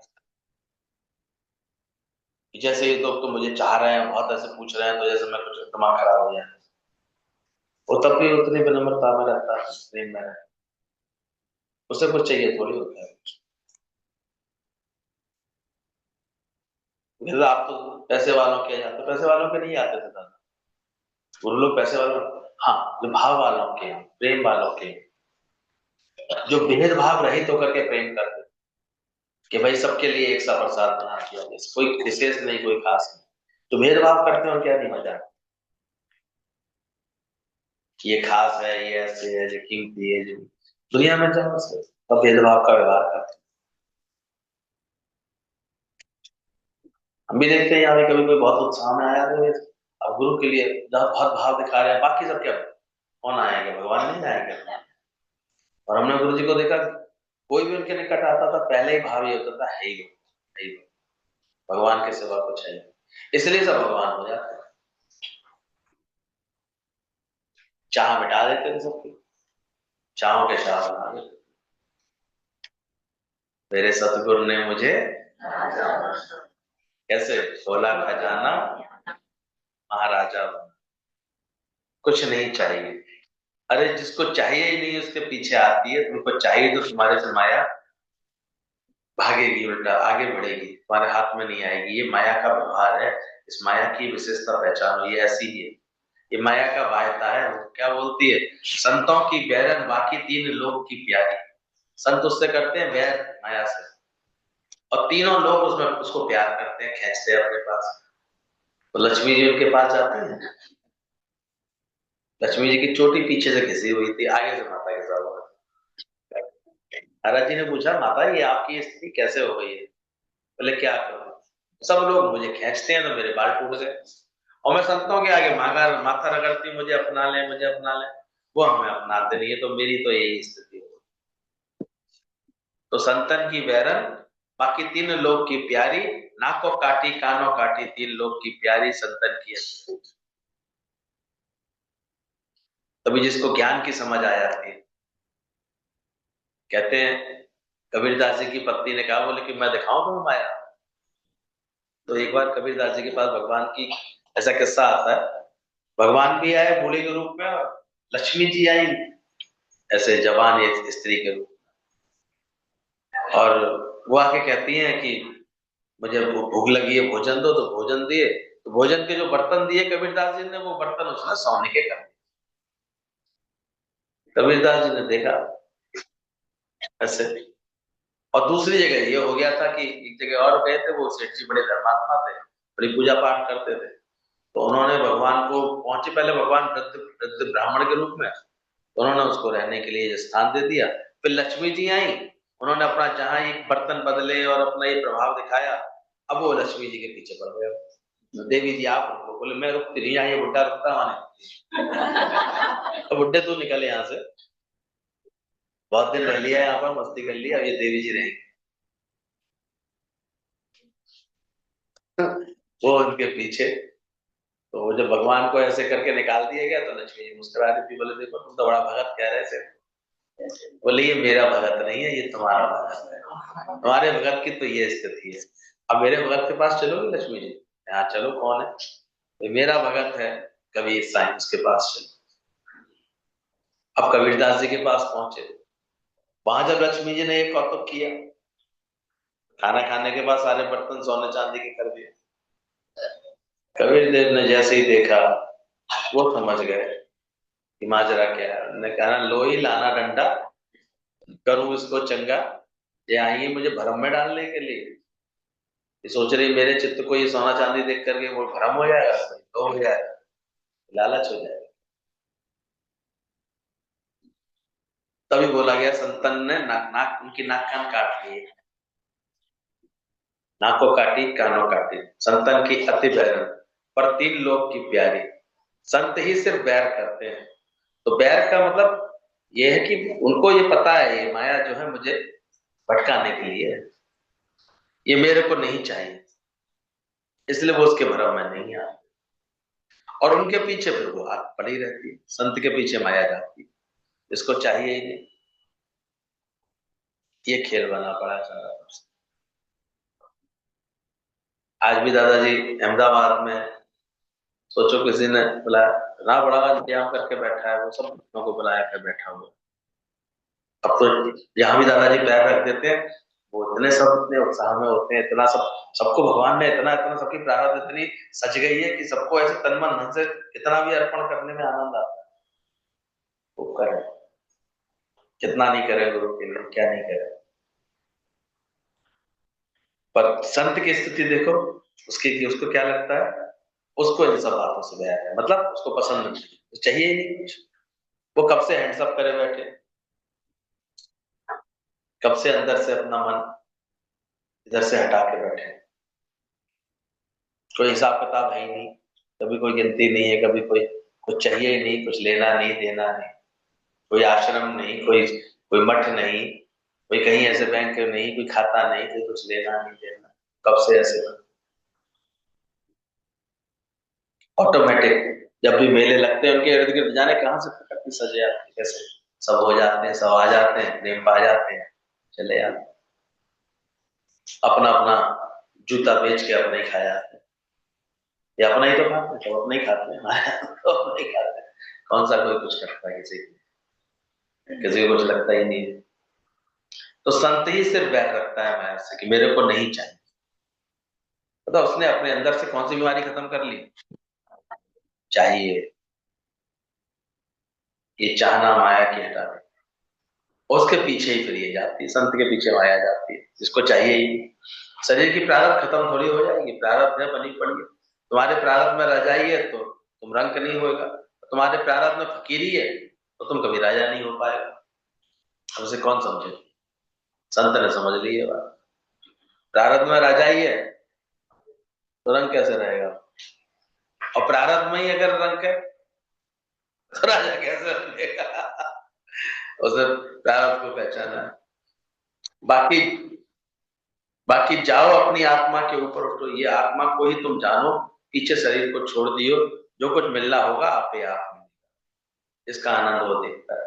जैसे ये तो मुझे चाह रहे हैं, बहुत ऐसे पूछ रहे हैं, तो जैसे मैं कुछ दिमाग खराब हो जाए। वो तब भी उतनी विनम्रता में रहता है, प्रेम में रहता है। उसे कुछ चाहिए थोड़ी होता है। जैसे आप तो पैसे वालों के यहाँ, तो पैसे वालों के नहीं आते थे दादा, वो लोग पैसे वालों, हाँ, जो भाव वालों के हैं, प्रेम वालों के हैं, जो भेदभाव रहित होकर के प्रेम करते, कि भाई सबके लिए एक सा प्रसाद बना दिया, कोई विशेष नहीं, कोई खास नहीं, तो भेदभाव करते हैं, क्या नहीं मजा, ये खास है, ये ऐसे है, ये कीमती है, जो दुनिया में जाओ सब भेदभाव का व्यवहार करते हैं। हम भी देखते हैं यहाँ पे कभी कोई बहुत उत्साह में आया तो अब गुरु के लिए जहाँ बहुत भाव दिखा रहे हैं, बाकी सब क्या, कौन आएगा, भगवान नहीं आएगा। और हमने गुरु जी को देखा, कोई भी उनके निकट आता था पहले ही भाव ये होता था, है ही वो, है ही वो, भगवान के सिवा कुछ है नहीं। इसलिए सब भगवान हो जाते हैं। चाह मिटा देते थे सबकी, चाहों के शाह बना देते। मेरे सतगुरु ने मुझे कैसे खोला खजाना, महाराजा बना। कुछ नहीं चाहिए, अरे जिसको चाहिए ही नहीं उसके पीछे आती है, तुमको चाहिए तो तुम्हारे से माया भागेगी, उल्टा आगे बढ़ेगी, तुम्हारे हाथ में नहीं आएगी। ये माया का व्यवहार है, इस माया की विशेषता पहचानो, ये ऐसी ही है, ये माया का वायता है। वो क्या बोलती है, संतों की बैरन बाकी तीन लोग की प्यारी। संत उससे करते हैं बैर, माया से, और तीनों लोग उसमें उसको प्यार करते हैं, खींचते हैं अपने पास। तो लक्ष्मी जी उनके पास जाते हैं, लक्ष्मी जी की चोटी पीछे से घिसी हुई थी, आगे से माता के साथ। महाराज जी ने पूछा, माता ये आपकी स्थिति कैसे हो गई है? बोले क्या करूं, सब लोग मुझे खींचते हैं तो मेरे बाल टूट गए, और मैं संतों के आगे मांगा माथा रगड़ती, मुझे अपना ले, मुझे अपना ले, वो हमें अपनाते नहीं है, तो मेरी तो यही स्थिति है। तो संतन की बैरन बाकी तीन लोग की प्यारी, नाकों काटी कानों काटी तीन लोग की प्यारी, संतन की स्थिति। तभी जिसको ज्ञान की समझ आ जाती है, कहते हैं कबीरदास जी की पत्नी ने कहा, बोले कि मैं दिखाऊं तुम्हें माया। तो एक बार कबीरदास जी के पास भगवान की, ऐसा किस्सा आता है, भगवान भी आए बूढ़ी के रूप में, और लक्ष्मी जी आई ऐसे जवान एक स्त्री के रूप में, और वो आके कहती हैं कि मुझे भूख लगी है, भोजन दो, तो भोजन दिए, तो भोजन के जो बर्तन दिए कबीरदास जी ने, वो बर्तन उसने सोने के कर दिए। कबीरदास जी ने देखा ऐसे, और दूसरी जगह ये हो गया था कि एक जगह और गए थे, वो सेठ जी बड़े धर्मात्मा थे, बड़ी पूजा पाठ करते थे। तो उन्होंने भगवान को पहुंचे पहले, भगवान वृद्ध वृद्ध ब्राह्मण के रूप में, तो उन्होंने उसको रहने के लिए स्थान दे दिया। फिर लक्ष्मी जी आई, उन्होंने अपना जहां एक बर्तन बदले और अपना ये प्रभाव दिखाया। अब वो लक्ष्मी जी के पीछे पड़ गए, देवी जी आप रुको। बोले मैं रुकती नहीं, यहाँ ये बुड्ढा रुकता माने। तो बुड्ढे तू निकल यहाँ से, बहुत दिन रह लिया यहाँ पर, मस्ती कर लिया, अब ये देवी जी रहेंगे। वो उनके पीछे। तो वो जब भगवान को ऐसे करके निकाल दिया गया तो लक्ष्मी जी मुस्कुरा रही थी, बोले देखो तुम तो बड़ा भगत कह रहे थे। बोले ये मेरा भगत नहीं है, ये तुम्हारा भगत है, तुम्हारे भगत की तो ये स्थिति है। अब मेरे भगत के पास चलोगे लक्ष्मी जी? हाँ चलो, कौन है? ये मेरा भगत है कबीर साईं, उसके पास चलो। अब कबीरदास जी के पास पहुंचे। वहां जब लक्ष्मी जी ने एक कौतुक किया, खाना खाने के बाद सारे बर्तन सोने चांदी के कर दिए। कबीर देव ने जैसे ही देखा, वो समझ गए कि माजरा क्या है। उन्होंने कहा लो ही लाना डंडा, करूं इसको चंगा। ये आई है मुझे भरम में डालने के लिए, ये सोच रही मेरे चित्त को ये सोना चांदी देख करके वो भ्रम हो जाएगा, तो हो जाएगा, लालच हो जाएगा। तभी बोला गया, संतन ने नाक नाक उनकी नाक कान काट लिए, नाकों काटी कानों काटी, संतन की अति बैरन पर तीन लोग की प्यारी। संत ही सिर्फ बैर करते हैं। तो बैर का मतलब ये है कि उनको ये पता है ये माया जो है मुझे भटकाने के लिए है, ये मेरे को नहीं चाहिए, इसलिए वो उसके भरम में नहीं आते। और उनके पीछे फिर वो हाथ पड़ी रहती है, संत के पीछे माया जाती है, इसको चाहिए ही नहीं। ये खेल बना पड़ा सारा। आज भी दादाजी अहमदाबाद में, सोचो किसी ने बुलाया, इतना बड़ा इंतजाम करके बैठा है, वो सब लोगों को बुलाया कर बैठा हुआ। अब तो यहाँ भी दादाजी पैर रख देते हैं, वो इतने सब इतने उत्साह में होते हैं, इतना सब, सबको भगवान ने इतना इतना, सबकी प्रारब्ध इतनी सज गई है कि सबको ऐसे तन मन धन से कितना भी अर्पण करने में आनंद आता है। वो करें, कितना नहीं करे गुरु के लिए, क्या नहीं करे। पर संत की स्थिति देखो, उसकी उसको क्या लगता है, उसको इन सब बातों से बैर है, मतलब उसको पसंद नहीं, चाहिए ही नहीं कुछ। वो कब से हैंड्सअप करे बैठे, कब से अंदर से अपना मन इधर से हटा के बैठे, कोई हिसाब किताब है ही नहीं, कभी कोई गिनती नहीं है, कभी कोई कुछ चाहिए ही नहीं, कुछ लेना नहीं देना नहीं, कोई आश्रम नहीं, कोई कोई मठ नहीं, कोई कहीं ऐसे बैंक नहीं, कोई खाता नहीं, कोई कुछ लेना नहीं देना। कब से ऐसे ऑटोमेटिक, जब भी मेले लगते हैं उनके इर्द गिर्द, जाने कहाँ से प्रकृति सजे आती है, कैसे सब हो जाते हैं, सब आ जाते हैं, प्रेम पा जाते हैं, चले आते हैं, अपना अपना जूता बेच के अपने ही खाया, ये अपना ही तो खाते हैं, सब अपने ही खाते हैं, तो अपने ही खाते हैं। कौन सा कोई कुछ करता है किसी को, किसी को कुछ लगता ही नहीं है। तो संत ही सिर्फ बैर रखता है माया से कि मेरे को नहीं चाहिए। तो उसने अपने अंदर से कौन सी बीमारी खत्म कर ली, चाहिए, ये चाहना माया की हटा दे। उसके पीछे ही फिर ये जाती है, संत के पीछे माया जाती है, जिसको चाहिए ही नहीं। शरीर की प्रारब्ध खत्म थोड़ी हो जाएगी, प्रारब्ध है बनी पड़ी है। तुम्हारे प्रारब्ध में रजाई है तो तुम रंग नहीं होगा, तुम्हारे प्रारब्ध में फकीरी है तो तुम कभी राजा नहीं हो पाएगा। अब उसे कौन समझे, संत ने समझ ली है बात। प्रारब्ध में रजाई है तो रंग कैसे रहेगा, और प्रारब्ध में ही अगर रंग है तो राजा कैसे बनेगा। उसे प्रारब्ध को पहचाना है। बाकी बाकी जाओ अपनी आत्मा के ऊपर उठो, ये आत्मा को ही तुम जानो, पीछे शरीर को छोड़ दियो, जो कुछ मिलना होगा आपे आप मिलेगा, इसका आनंद वो देखता है।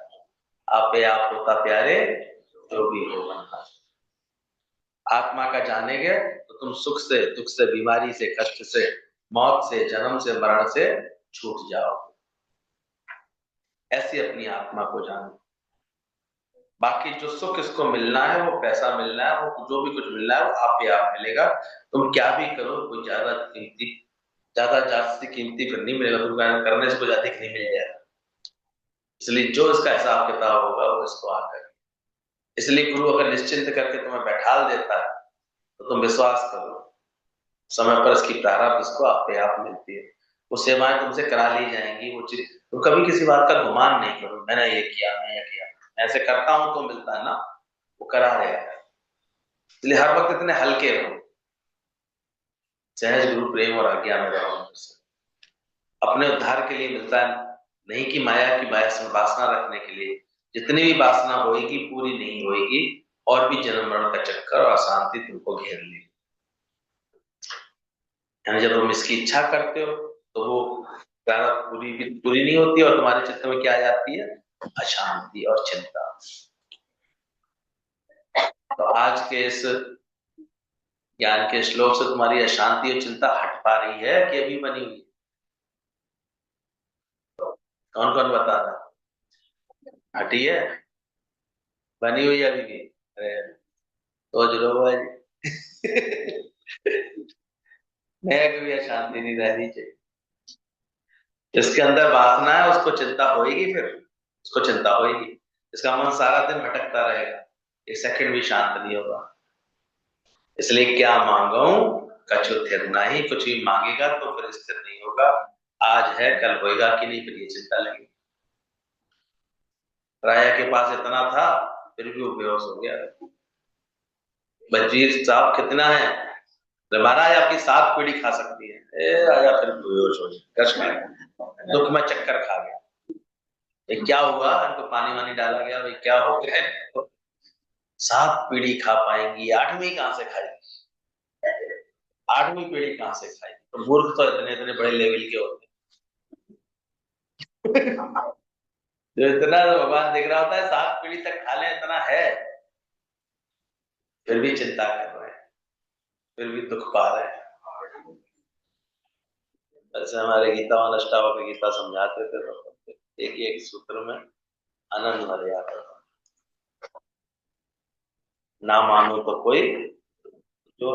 आपे आप होता प्यारे, जो भी हो बनता। आत्मा का जानेंगे तो तुम सुख से दुख से बीमारी से कष्ट से मौत से जन्म से मरण से छूट जाओ। ऐसी अपनी आत्मा को जानो। बाकी जो सुख इसको मिलना है, वो पैसा मिलना है, वो जो भी कुछ मिलना है, वो आप ही आप मिलेगा। तुम क्या भी करो, कोई ज्यादा जास्ती कीमती फिर नहीं मिलेगा, तुम करने से कुछ अधिक नहीं मिल जाएगा। इसलिए जो इसका हिसाब किताब होगा वो इसको आकर इसलिए गुरु अगर निश्चिंत करके तुम्हें बैठाल देता है तो तुम विश्वास करो, समय पर इसकी प्रारब्ध इसको आपे आप मिलती है। वो सेवाएं तुमसे करा ली जाएंगी। वो चीज तुम कभी किसी बात का गुमान नहीं करो, मैंने ये किया, मैं ये किया, मैं ऐसे करता हूं तो मिलता है ना, वो करा रहे हैं। इसलिए हर वक्त इतने हल्के रहो, सहज गुरु प्रेम और आज्ञा में रहो। अपने उद्धार के लिए मिलता है, नहीं कि माया की वासना रखने के लिए। जितनी भी वासना होगी पूरी नहीं होगी, और भी जन्म मरण का चक्कर और अशांति तुमको घेर लेगी। यानी जब तुम इसकी इच्छा करते हो तो वो प्रारब्ध पूरी नहीं होती, और तुम्हारे चित्त में क्या आ जाती है? अशांति और चिंता। तो आज के इस ज्ञान के श्लोक से तुम्हारी अशांति और चिंता हट पा रही है कि अभी बनी हुई? कौन कौन बता रहा? हटी है? बनी हुई है अभी भी? अरे सोच लो भाई। मैं कभी अशांति नहीं रहनी चाहिए। जिसके अंदर वासना है उसको चिंता होगी, फिर उसको चिंता होगी। इसका मन सारा दिन भटकता रहेगा, एक सेकंड भी शांत नहीं होगा। इसलिए क्या मांगो कछु थिर नहीं, कुछ भी मांगेगा तो फिर स्थिर नहीं होगा। आज है कल होएगा कि नहीं, फिर ये चिंता लगी। राजा के पास इतना था फिर भी वो बेहोश हो गया। वजीर साहब कितना है? तो महाराज आपकी 7 पीढ़ी खा सकती है। ए राजा फिर बेहोश हो गया, कष्ट में दुख में चक्कर खा गया। ये क्या हुआ? इनको पानी वानी डाला गया, भाई क्या हो गया? 7 पीढ़ी खा पाएंगी, 8वीं कहां से खाएगी? 8वीं पीढ़ी कहां से खाएगी? तो मूर्ख तो इतने इतने बड़े लेवल के होते हैं। जो इतना तो भगवान दिख रहा होता है, 7 पीढ़ी तक खा ले इतना है, फिर भी चिंता कर रहे हैं, फिर भी दुख पा रहे हैं। ऐसे हमारे गीता और अष्टावक्र गीता समझाते थे तो एक ही एक सूत्र में आनंद भर जाता था। ना मानो तो कोई जो